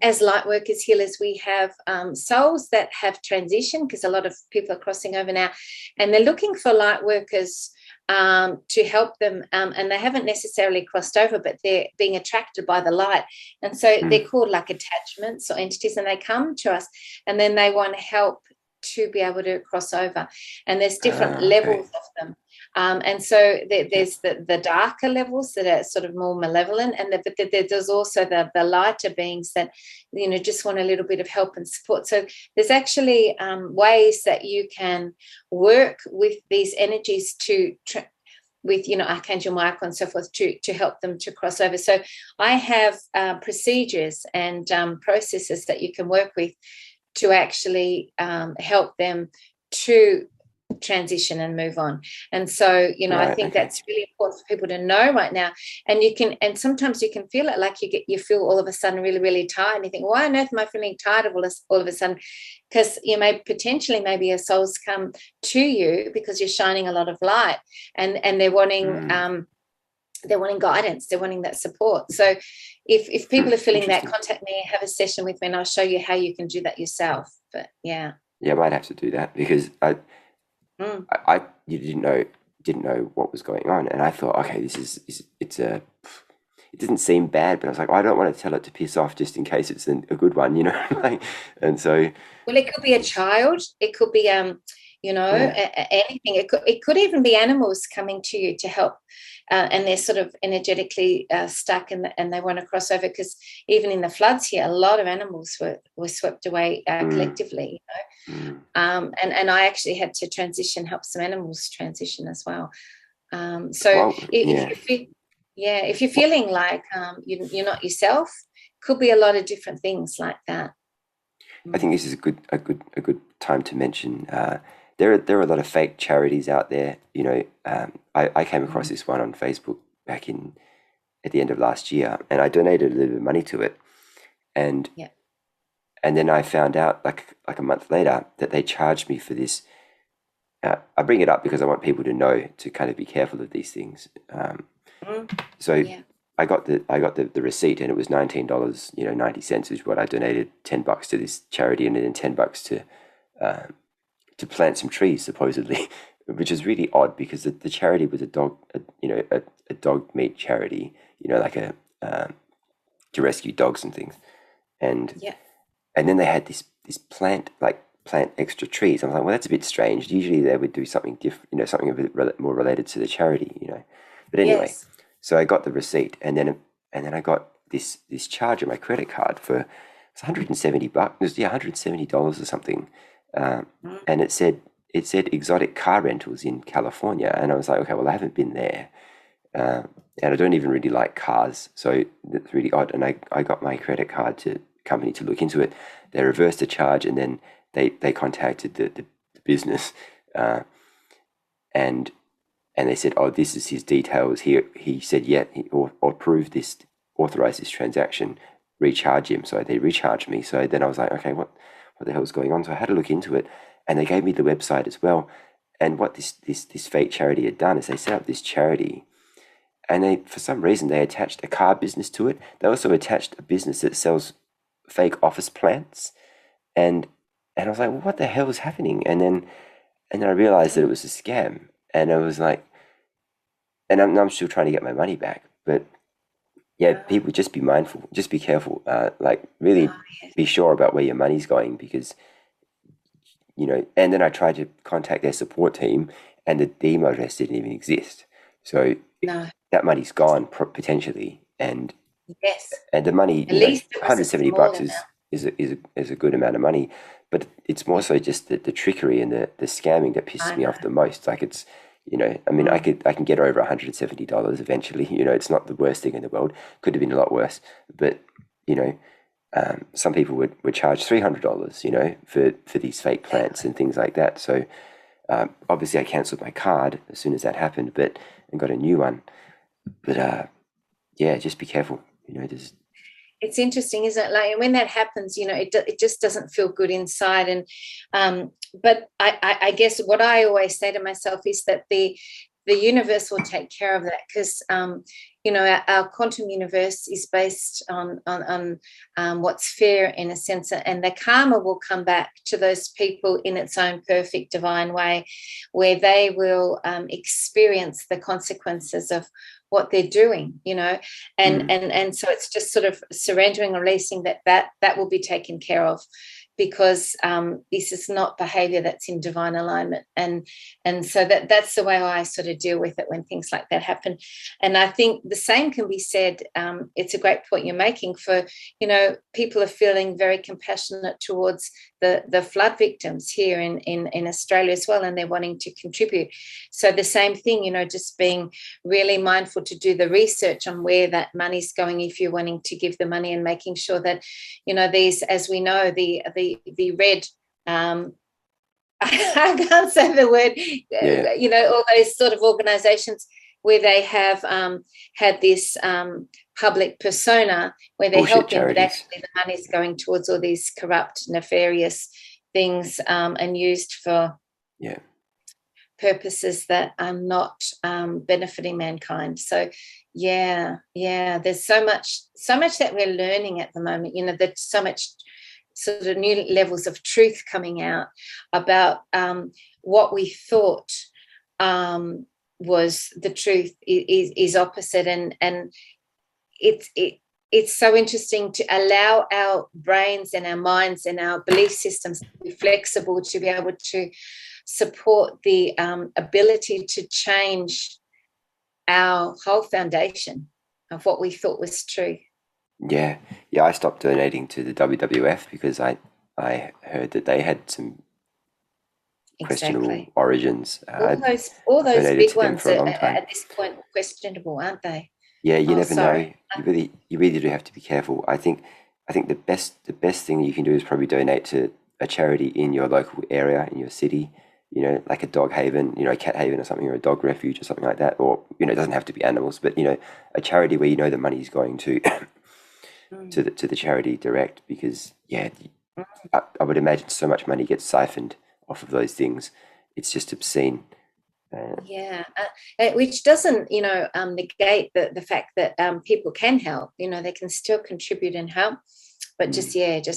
As light workers, healers, we have souls that have transitioned, because a lot of people are crossing over now, and they're looking for light workers to help them, and they haven't necessarily crossed over, but they're being attracted by the light, and so they're called like attachments or entities, and they come to us, and then they want help to be able to cross over, and there's different levels of them. And so there's the darker levels that are sort of more malevolent, and but there's also the lighter beings that just want a little bit of help and support. So there's actually ways that you can work with these energies with Archangel Michael and so forth to help them to cross over. So I have procedures and processes that you can work with to actually help them to transition and move on. And so I think that's really important for people to know right now. And sometimes you can feel it, like you feel all of a sudden really, really tired, and you think, why on earth am I feeling tired all of a sudden? Because maybe your souls come to you because you're shining a lot of light, and they're wanting guidance, they're wanting that support. So if people are feeling that, contact me, have a session with me, and I'll show you how you can do that yourself. But I might have to do that, because you didn't know what was going on, and I thought, okay, it didn't seem bad, but I was like, I don't want to tell it to piss off, just in case it's a good one, and so. Well, it could be a child, it could be anything. It could even be animals coming to you to help, and they're sort of energetically stuck, and they want to cross over, because even in the floods here, a lot of animals were swept away collectively. And I actually had to help some animals transition as well. If you're feeling like you're not yourself, could be a lot of different things like that. I think this is a good time to mention. There are a lot of fake charities out there. I came across this one on Facebook back at the end of last year, and I donated a little bit of money to it, and then I found out like a month later that they charged me for this. I bring it up because I want people to know to kind of be careful of these things. I got the receipt, and it was $19.90, which is what I donated, $10 to this charity, and then $10 to plant some trees, supposedly, which is really odd, because the charity was a dog meat charity, like rescue dogs and things. And Yeah. and then they had this plant extra trees. I was like, well, that's a bit strange. Usually they would do something different, something a bit more related to the charity. But anyway, Yes. so I got the receipt, and then I got this charge on my credit card for it's $170. It was, yeah, $170 or something, and it said exotic car rentals in California, and I was like, okay, well, I haven't been there, and I don't even really like cars, so that's really odd. And I got my credit card company to look into it. They reversed the charge, and then they contacted the business, and they said, oh, this is his details. He said, yeah, or approved this, authorized this transaction, recharge him. So they recharged me. So then I was like, okay, what the hell is going on? So I had to look into it, and they gave me the website as well. And what this fake charity had done is they set up this charity, and they, for some reason, they attached a car business to it. They also attached a business that sells fake office plants, and I was like, well, what the hell is happening? And then I realized that it was a scam, and I was like, and I'm still trying to get my money back, but yeah, people, just be mindful, just be careful, really be sure about where your money's going, because and then I tried to contact their support team, and the email address didn't even exist. So No. that money's gone potentially, and Yes. the money, At least it was a small $170 amount. is a good amount of money, but it's more so just the trickery and the scamming that pisses me off the most. Like, it's, I mean, I can get over $170 eventually. It's not the worst thing in the world. Could have been a lot worse, but some people would charge $300, for these fake plants and things like that. So obviously I cancelled my card as soon as that happened, and got a new one. But yeah, just be careful. It's interesting, isn't it? Like, when that happens, it just doesn't feel good inside. And but I guess what I always say to myself is that the universe will take care of that, because our quantum universe is based on what's fair, in a sense, and the karma will come back to those people in its own perfect divine way, where they will experience the consequences of what they're doing, and so it's just sort of surrendering, releasing that will be taken care of, because this is not behavior that's in divine alignment, and so that's the way I sort of deal with it when things like that happen. And I think the same can be said, it's a great point you're making, for people are feeling very compassionate towards the flood victims here in Australia as well, and they're wanting to contribute. So the same thing, just being really mindful to do the research on where that money's going, if you're wanting to give the money, and making sure that these, as we know, the red I can't say the word, all those sort of organizations where they have had this public persona where they're helping, but actually the money's going towards all these corrupt, nefarious things, and used for purposes that are not benefiting mankind. So there's so much that we're learning at the moment. There's so much sort of new levels of truth coming out about what we thought was the truth is opposite, and it's so interesting to allow our brains and our minds and our belief systems to be flexible, to be able to support the ability to change our whole foundation of what we thought was true. Yeah, I stopped donating to the WWF because I heard that they had some questionable origins. All those big ones at this point are questionable, aren't they? Yeah, you never know. You really do have to be careful. I think the best thing that you can do is probably donate to a charity in your local area, in your city. Like a dog haven, a cat haven or something, or a dog refuge or something like that. Or it doesn't have to be animals, but a charity where the money is going to to the charity direct, because I would imagine so much money gets siphoned off of those things. It's just obscene. Which doesn't negate the fact that people can help. They can still contribute and help, but just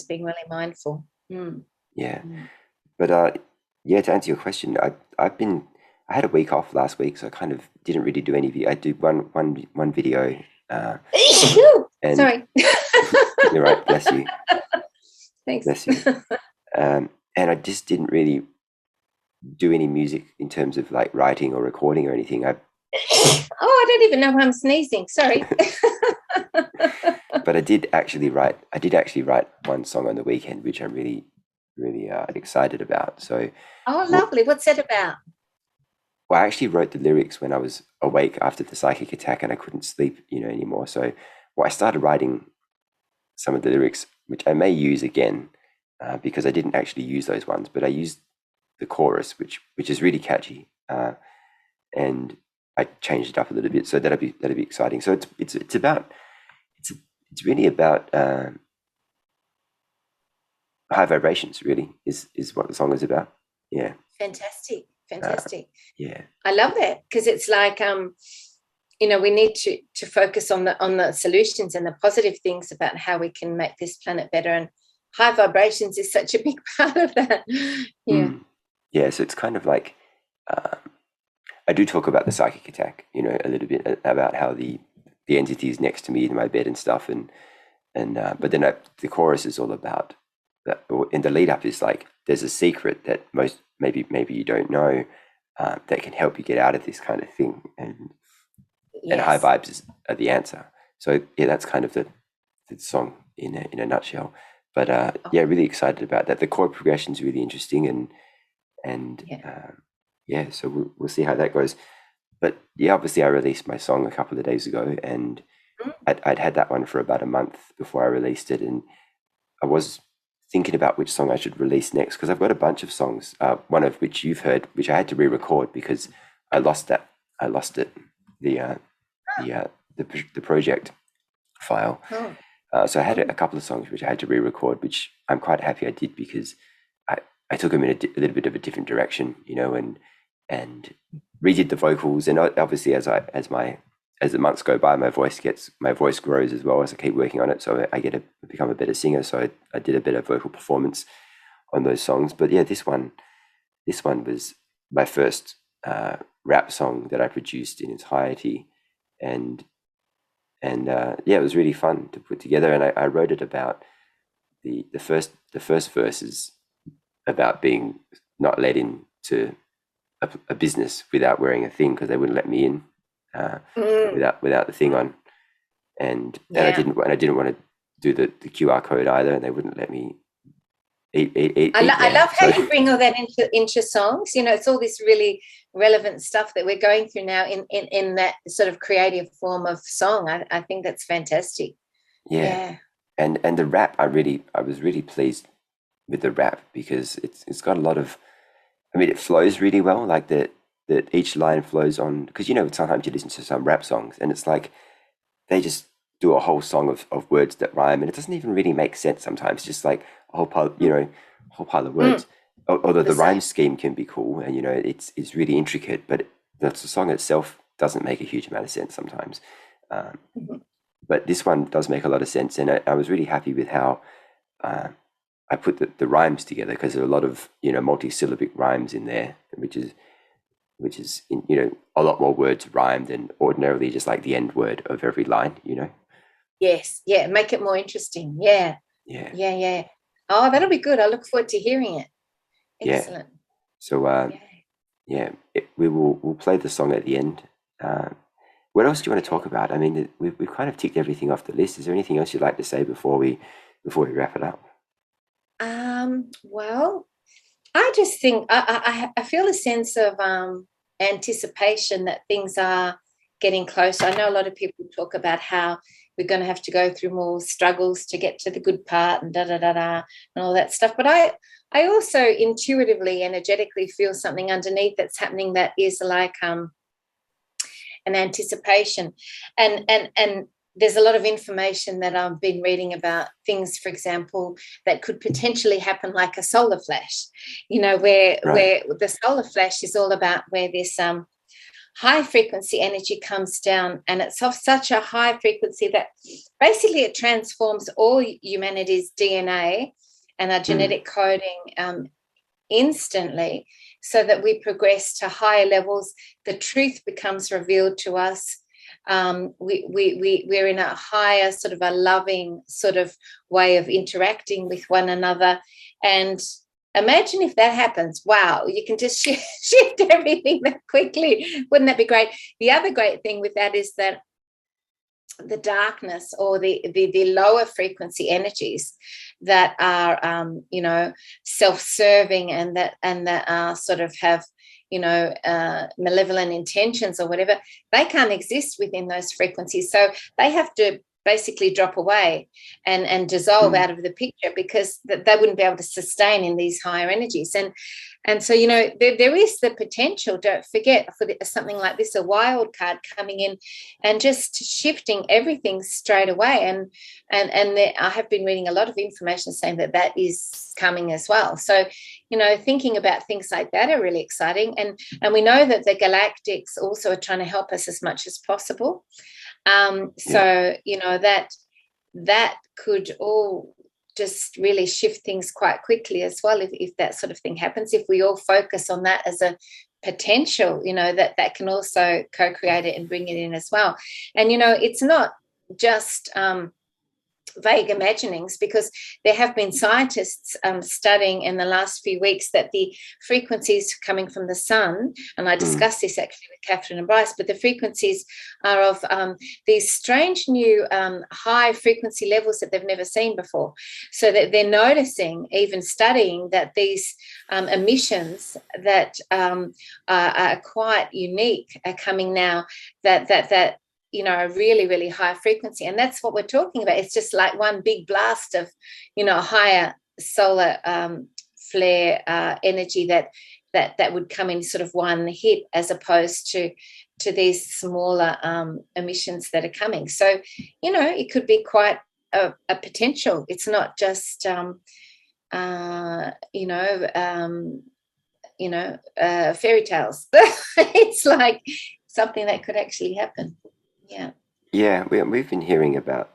being really mindful. But to answer your question, I had a week off last week, so I kind of didn't really do any. I did one video. And sorry. You're right. Bless you. Thanks. Bless you. And I just didn't really do any music in terms of like writing or recording or anything. Oh, I don't even know why I'm sneezing. Sorry. But I did actually write one song on the weekend, which I'm really, really excited about. So, Oh, lovely. What's that about? well, I actually wrote the lyrics when I was awake after the psychic attack and I couldn't sleep, anymore. So, I started writing some of the lyrics, which I may use again because I didn't actually use those ones, but I used the chorus, which is really catchy, and I changed it up a little bit. So that'll be exciting. So it's about it's really about high vibrations. Really, is what the song is about. Yeah. Fantastic. Yeah. I love that because it's like we need to focus on the solutions and the positive things about how we can make this planet better, and high vibrations is such a big part of that. Yeah. Yeah, so it's kind of like I do talk about the psychic attack, a little bit about how the entity is next to me in my bed and stuff, and but then the chorus is all about that, and the lead up is like there's a secret that most maybe you don't know that can help you get out of this kind of thing, and high vibes are the answer. So yeah, that's kind of the song in a nutshell. But yeah, really excited about that. The chord progression is really interesting, and so we'll see how that goes. But yeah, obviously I released my song a couple of days ago, and I'd had that one for about a month before I released it, and I was thinking about which song I should release next because I've got a bunch of songs, one of which you've heard, which I had to re-record because I lost it, the project file. So I had a couple of songs which I had to re-record, which I'm quite happy I did because I took them in a little bit of a different direction, and redid the vocals. And obviously, as the months go by, my voice grows as well as I keep working on it. So I become a better singer. So I did a better vocal performance on those songs. But yeah, this one was my first rap song that I produced in entirety, and yeah, it was really fun to put together. And I wrote it about the first verse is about being not let into a business without wearing a thing because they wouldn't let me in without the thing on, and I didn't want to do the QR code either, and they wouldn't let me eat I love how you bring all that into songs. It's all this really relevant stuff that we're going through now in that sort of creative form of song. I think that's fantastic. Yeah. And the rap, I was really pleased with the rap because it's got a lot of, I mean, it flows really well, like that each line flows on, because sometimes you listen to some rap songs and it's like they just do a whole song of words that rhyme and it doesn't even really make sense sometimes, just like a whole pile of words. Although the rhyme scheme can be cool and it's really intricate, but the song itself doesn't make a huge amount of sense sometimes. But this one does make a lot of sense, and I was really happy with how I put the rhymes together because there are a lot of multi-syllabic rhymes in there, which is a lot more words rhymed than ordinarily just like the end word of every line. Yes, yeah, make it more interesting. Yeah. Oh, that'll be good. I look forward to hearing it. Excellent. Yeah. So we'll play the song at the end. What else do you want to talk about? I mean, we've kind of ticked everything off the list. Is there anything else you'd like to say before we wrap it up? Well, I just think I feel a sense of anticipation that things are getting closer. I know a lot of people talk about how we're going to have to go through more struggles to get to the good part and and all that stuff. But I also intuitively, energetically feel something underneath that's happening that is like an anticipation, and there's a lot of information that I've been reading about things, for example, that could potentially happen like a solar flash, where the solar flash is all about where this high frequency energy comes down, and it's of such a high frequency that basically it transforms all humanity's DNA and our genetic coding instantly, so that we progress to higher levels. The truth becomes revealed to us. We're in a higher sort of a loving sort of way of interacting with one another. And imagine if that happens. Wow, you can just shift everything that quickly. Wouldn't that be great? The other great thing with that is that the darkness or the lower frequency energies that are self-serving and that are sort of have malevolent intentions or whatever, they can't exist within those frequencies, so they have to basically drop away and dissolve out of the picture, because they wouldn't be able to sustain in these higher energies. And so there is the potential, don't forget, for something like this, a wild card coming in and just shifting everything straight away. And I have been reading a lot of information saying that is coming as well. So thinking about things like that are really exciting. And we know that the galactics also are trying to help us as much as possible. That could all just really shift things quite quickly as well, if that sort of thing happens, if we all focus on that as a potential, that can also co-create it and bring it in as well. And it's not just vague imaginings, because there have been scientists studying in the last few weeks that the frequencies coming from the sun, and I discussed this actually with Catherine and Bryce, but the frequencies are of these strange new high frequency levels that they've never seen before. So that they're noticing, even studying, that these emissions that are quite unique are coming now, that a really, really high frequency. And that's what we're talking about. It's just like one big blast of, higher solar flare energy that would come in sort of one hit, as opposed to these smaller emissions that are coming. So, it could be quite a potential. It's not just, fairy tales. It's like something that could actually happen. Yeah, we've been hearing about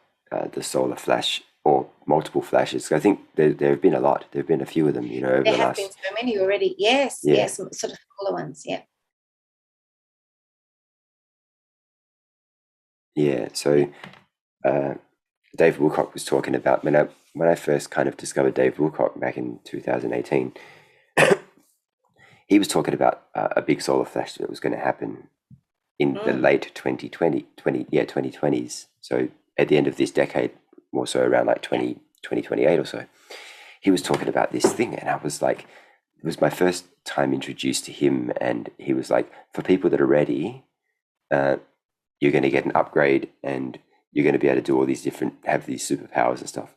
the solar flash, or multiple flashes. I think there have been a lot. There have been a few of them, over there the have last. been so many already. Yes, sort of smaller ones. Yeah. So Dave Wilcock was talking about, when I first kind of discovered Dave Wilcock back in 2018. He was talking about a big solar flash that was going to happen in the late 2020s. So at the end of this decade, more so around like 2028 or so. He was talking about this thing, and I was like, it was my first time introduced to him, and he was like, for people that are ready, you're going to get an upgrade, and you're going to be able to do all these have these superpowers and stuff.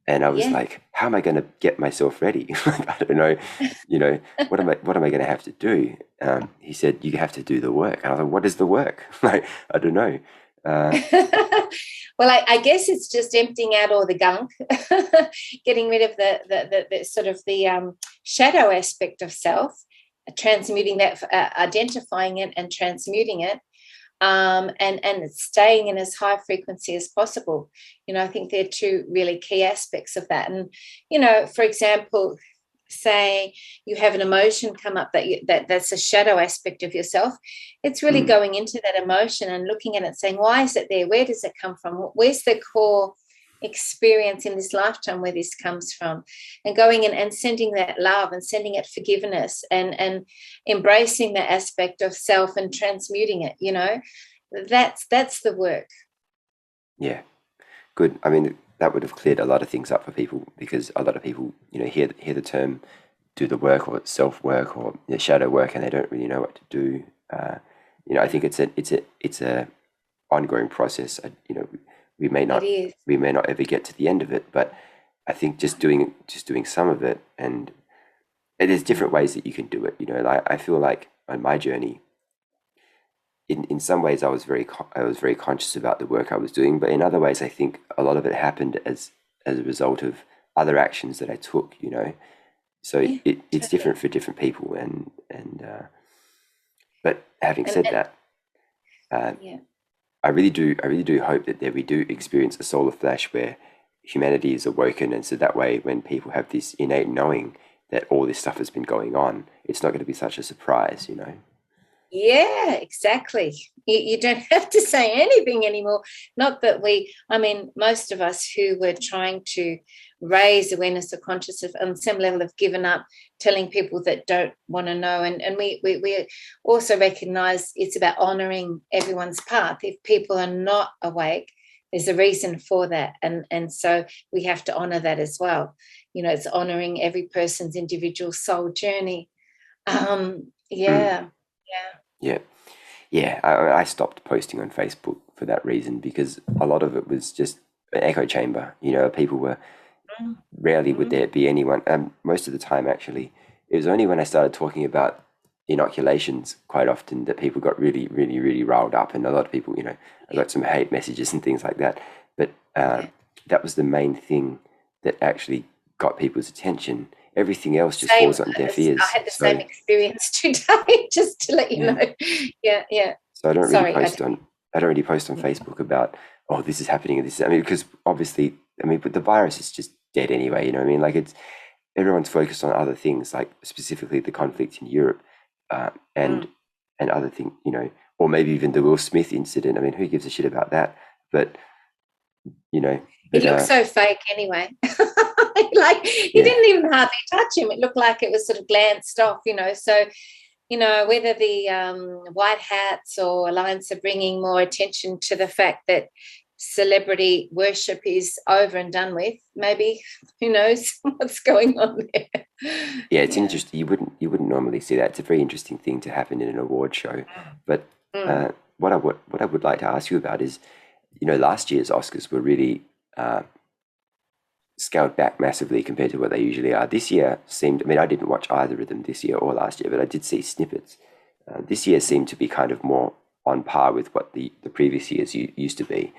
And I was like, how am I going to get myself ready? I don't know, what am I going to have to do? He said, you have to do the work. And I was like, what is the work? Like, I don't know. Well, I guess it's just emptying out all the gunk, getting rid of the sort of the shadow aspect of self, transmuting that, identifying it and transmuting it. And staying in as high frequency as possible. I think they're two really key aspects of that. And, for example, say you have an emotion come up that's a shadow aspect of yourself. It's really going into that emotion and looking at it, saying, why is it there? Where does it come from? Where's the core experience in this lifetime where this comes from? And going in and sending that love and sending it forgiveness and embracing the aspect of self and transmuting it. That's the work. Yeah, good. I mean, that would have cleared a lot of things up for people, because a lot of people hear the term do the work, or self work, or shadow work, and they don't really know what to do. I think it's a ongoing process. We may not ever get to the end of it, but I think just doing some of it, and there's different ways that you can do it. I feel like on my journey, in some ways I was very conscious about the work I was doing, but in other ways I think a lot of it happened as a result of other actions that I took. So it's different for different people, and but having said that, I really do hope that we do experience a solar flash where humanity is awoken, and so that way, when people have this innate knowing that all this stuff has been going on, it's not going to be such a surprise. Yeah, exactly. You don't have to say anything anymore. Not that most of us who were trying to raise awareness or consciousness on some level have given up telling people that don't want to know. And we also recognize it's about honoring everyone's path. If people are not awake, there's a reason for that. And so we have to honor that as well. It's honoring every person's individual soul journey. Yeah. Yeah. Yeah, I stopped posting on Facebook for that reason, because a lot of it was just an echo chamber. People were rarely would there be anyone. Most of the time, actually, it was only when I started talking about inoculations quite often that people got really, really, really riled up, and a lot of people, I got some hate messages and things like that. But that was the main thing that actually got people's attention. Everything else just falls on deaf ears. I had the same experience today, just to let you know. Yeah. So I don't really post on Facebook about, oh, this is happening and this. Because obviously, but the virus is just dead anyway. You know what I mean? Like, everyone's focused on other things, like specifically the conflict in Europe, and other things. Or maybe even the Will Smith incident. Who gives a shit about that? But it looks so fake anyway. Like, he didn't even hardly touch him. It looked like it was sort of glanced off. So. Whether the white hats or Alliance are bringing more attention to the fact that celebrity worship is over and done with, maybe, who knows what's going on there. Yeah, it's interesting. You wouldn't normally see that. It's a very interesting thing to happen in an award show. But what I would like to ask you about is, last year's Oscars were really scaled back massively compared to what they usually are. This year seemed, I didn't watch either of them this year or last year, but I did see snippets. This year seemed to be kind of more on par with what the previous years used to be.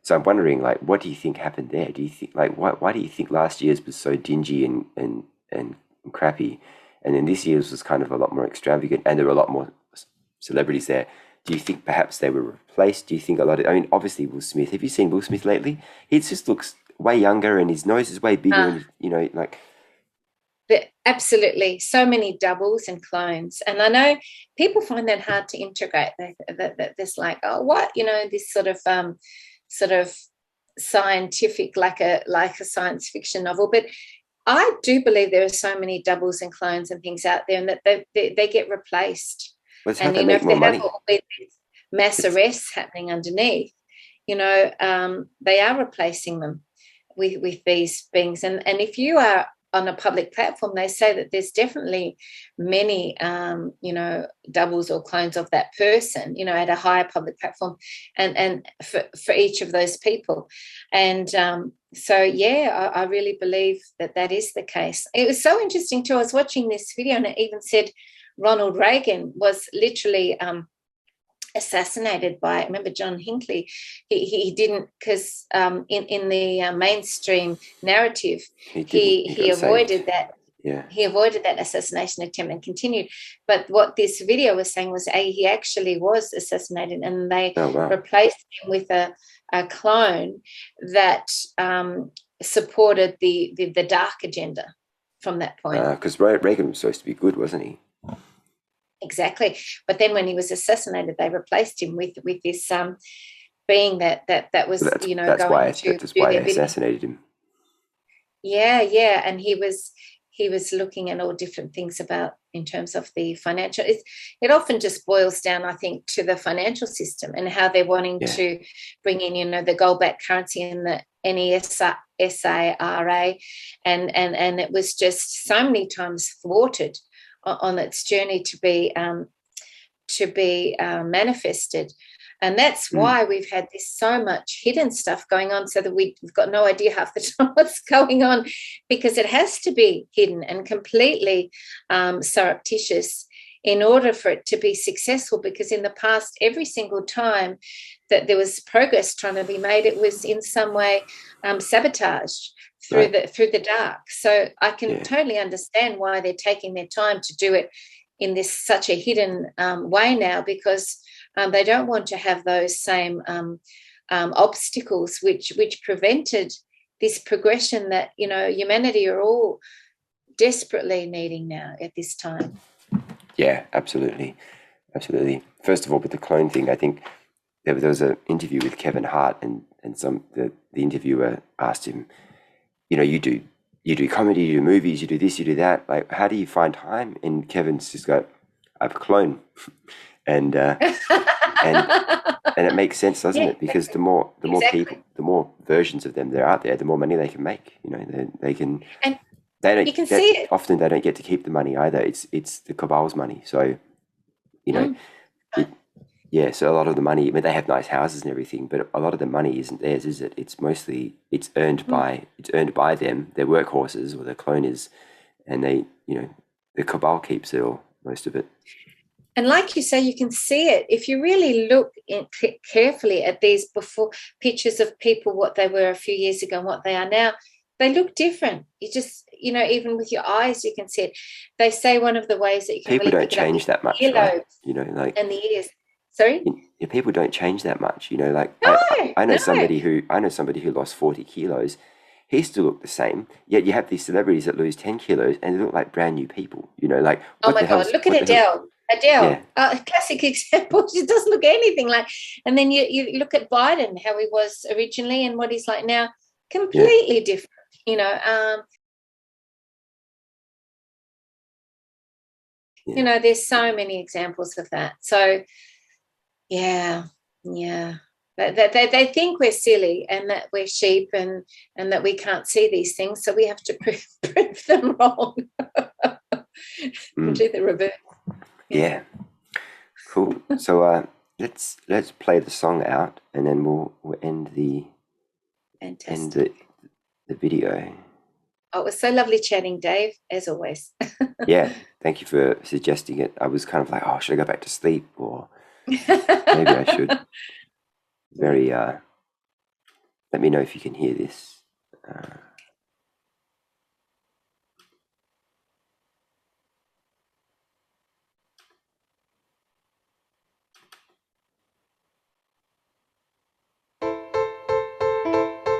So I'm wondering, like, what do you think happened there? Do you think, like, why do you think last year's was so dingy and crappy, and then this year's was kind of a lot more extravagant, and there were a lot more celebrities there? Do you think perhaps they were replaced? Do you think a lot of, obviously Will Smith, have you seen Will Smith lately? He just looks way younger, and his nose is way bigger, and like. Absolutely, so many doubles and clones, and I know people find that hard to integrate. That there's like, oh, what, this sort of scientific, like a science fiction novel. But I do believe there are so many doubles and clones and things out there, and that they get replaced. Well, and if they have all these mass arrests happening underneath, they are replacing them with these things. And if you are on a public platform, they say that there's definitely many, doubles or clones of that person, at a higher public platform, and for each of those people. And I really believe that is the case. It was so interesting too. I was watching this video, and it even said Ronald Reagan was literally assassinated by, remember John Hinckley? He didn't, because in the mainstream narrative, he avoided that. Yeah. He avoided that assassination attempt and continued. But what this video was saying was he actually was assassinated, and they replaced him with a clone that supported the dark agenda from that point. Because Reagan was supposed to be good, wasn't he? Exactly. But then when he was assassinated, they replaced him with this being that was, that's going to that's why they assassinated him. Yeah. And he was looking at all different things about, in terms of the financial. It often just boils down, I think, to the financial system and how they're wanting to bring in, the gold-backed currency and the NESARA, and it was just so many times thwarted on its journey to be manifested. And that's why we've had this so much hidden stuff going on, so that we've got no idea half the time what's going on, because it has to be hidden and completely surreptitious in order for it to be successful. Because in the past, every single time that there was progress trying to be made, it was in some way sabotaged through the dark. So I can totally understand why they're taking their time to do it in this such a hidden way now, because they don't want to have those same obstacles which prevented this progression that humanity are all desperately needing now at this time. Yeah, absolutely. Absolutely. First of all, with the clone thing, I think there was an interview with Kevin Hart, and the interviewer asked him, you do comedy, you do movies, you do this, you do that. Like, how do you find time? And Kevin's just go, I have a clone, and and it makes sense, doesn't it? Because the more people, the more versions of them there are out there, the more money they can make. They can. And they don't. you can see it. Often they don't get to keep the money either. It's the cabal's money. So, yeah. So a lot of the money. I mean, they have nice houses and everything, but a lot of the money isn't theirs, is it? It's mostly earned by them, their workhorses or their cloners, and they, the cabal keeps it all, most of it. And like you say, you can see it. If you really look carefully at these before pictures of people, what they were a few years ago and what they are now, they look different. You just, even with your eyes, you can see it. They say one of the ways that you can people really don't change that much, right? And the ears. Sorry? People don't change that much, like no, I know somebody who lost 40 kilos. He still look the same. Yet you have these celebrities that lose 10 kilos and they look like brand new people. Like, oh my God, look at Adele. Adele, a classic example. She doesn't look anything like. And then you look at Biden, how he was originally and what he's like now, completely different. There's so many examples of that. So, yeah. They think we're silly and that we're sheep and that we can't see these things. So we have to prove them wrong. Do the reverse. Yeah. Cool. So let's play the song out, and then we'll end the video. Oh, it was so lovely chatting, Dave, as always. Yeah, thank you for suggesting it. I was kind of like, oh, should I go back to sleep, or maybe I should. Let me know if you can hear this.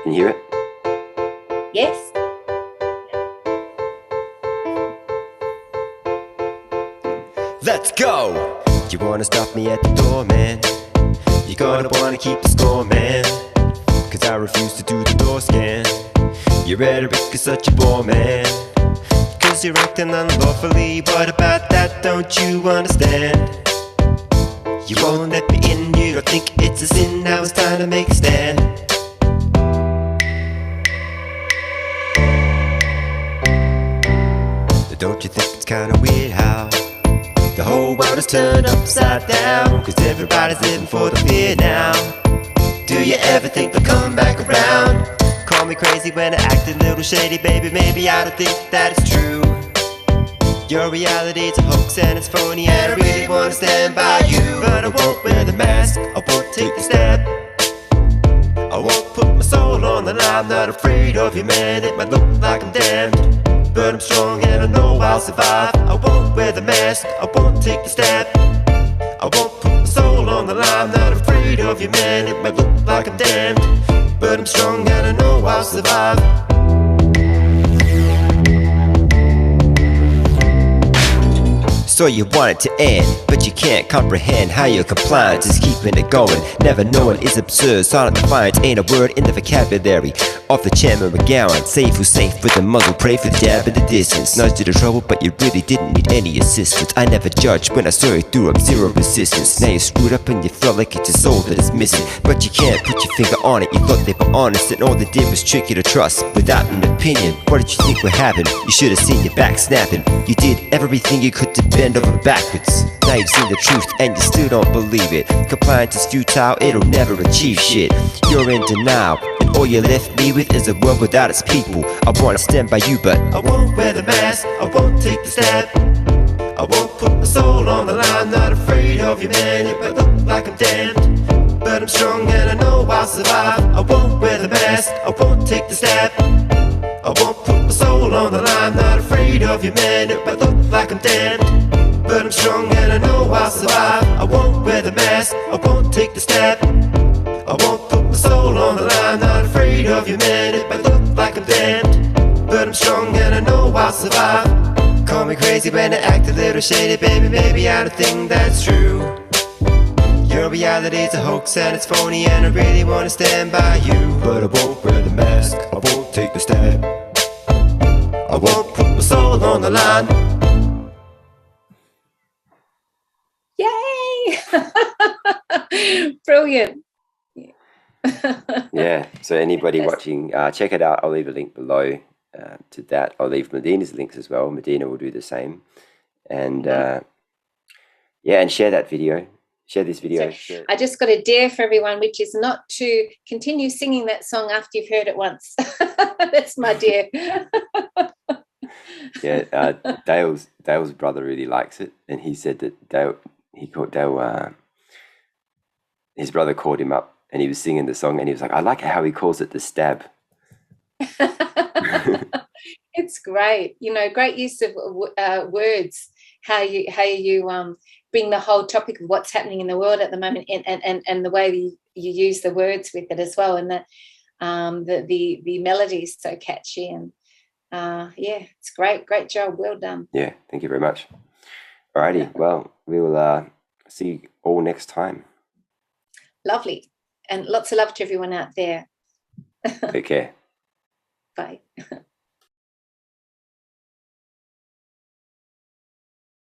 Can you hear it? Yes. Let's go! You wanna stop me at the door, man? You're gonna wanna keep the score, man. Cause I refuse to do the door scan. Your rhetoric is such a bore, man. Cause you're acting unlawfully. What about that? Don't you understand? You won't let me in, you don't think it's a sin. Now it's time to make a stand. Don't you think it's kinda weird how the whole world is turned upside down? Cause everybody's living for the fear now. Do you ever think they'll come back around? Call me crazy when I act a little shady, baby. Maybe I don't think that it's true. Your reality's a hoax and it's phony, and I really wanna stand by you. But I won't wear the mask, I won't take the step. I won't put my soul on the line. I'm not afraid of you, man. It might look like I'm damned, but I'm strong and I know I'll survive. I won't wear the mask, I won't take the step. I won't put my soul on the line. I'm not afraid of you, man. It might look like I'm damned, but I'm strong and I know I'll survive. So you want it to end, but you can't comprehend how your compliance is keeping it going. Never knowing is absurd. Silent defiance ain't a word in the vocabulary of the chairman McGowan. Safe who's safe with the muzzle, pray for the jab in the distance. Nudged you to trouble, but you really didn't need any assistance. I never judged when I saw you threw up zero resistance. Now you're screwed up and you feel like it's your soul that is missing, but you can't put your finger on it. You thought they were honest and all they did was trick you to trust without an opinion. What did you think would happen? You should have seen your back snapping. You did everything you could to bend over backwards. Now you've seen the truth and you still don't believe it. Compliance is futile, it'll never achieve shit. You're in denial, and all you left me with is a world without its people. I wanna stand by you, but I won't wear the mask, I won't take the step. I won't put my soul on the line. Not afraid of you, man. It might look like I'm damned, but I'm strong and I know I'll survive. I won't wear the mask, I won't take the step. I won't put my soul on the line. Not afraid of you, man. It might look like I'm damned, but I'm strong and I know I'll survive. I won't wear the mask, I won't take the step. I won't put my soul on the line. Not afraid of you, man. It might look like I'm damned, but I'm strong and I know I'll survive. call me crazy when I act a little shady, baby, maybe I don't think that's true. Your reality's a hoax and it's phony, and I really wanna stand by you. But I won't wear the mask, I won't take the stab, I won't put my soul on the line. Yay! Brilliant. Yeah, so anybody watching, check it out. I'll leave a link below to that. I'll leave Medyhne's links as well. Medyhne will do the same. And yeah, and share that video. Share this video. So I just got a dare for everyone, which is not to continue singing that song after you've heard it once. That's my dare. Yeah, Dale's brother really likes it, and he said that Dale, his brother called him up, and he was singing the song, and he was like, "I like how he calls it the stab." It's great, you know, great use of words. How you bring the whole topic of what's happening in the world at the moment, and the way you use the words with it as well, and that the melody is so catchy, and yeah, it's great job, well done. Yeah, thank you very much. Alrighty, well, we will see you all next time. Lovely, and lots of love to everyone out there. Take care. Bye.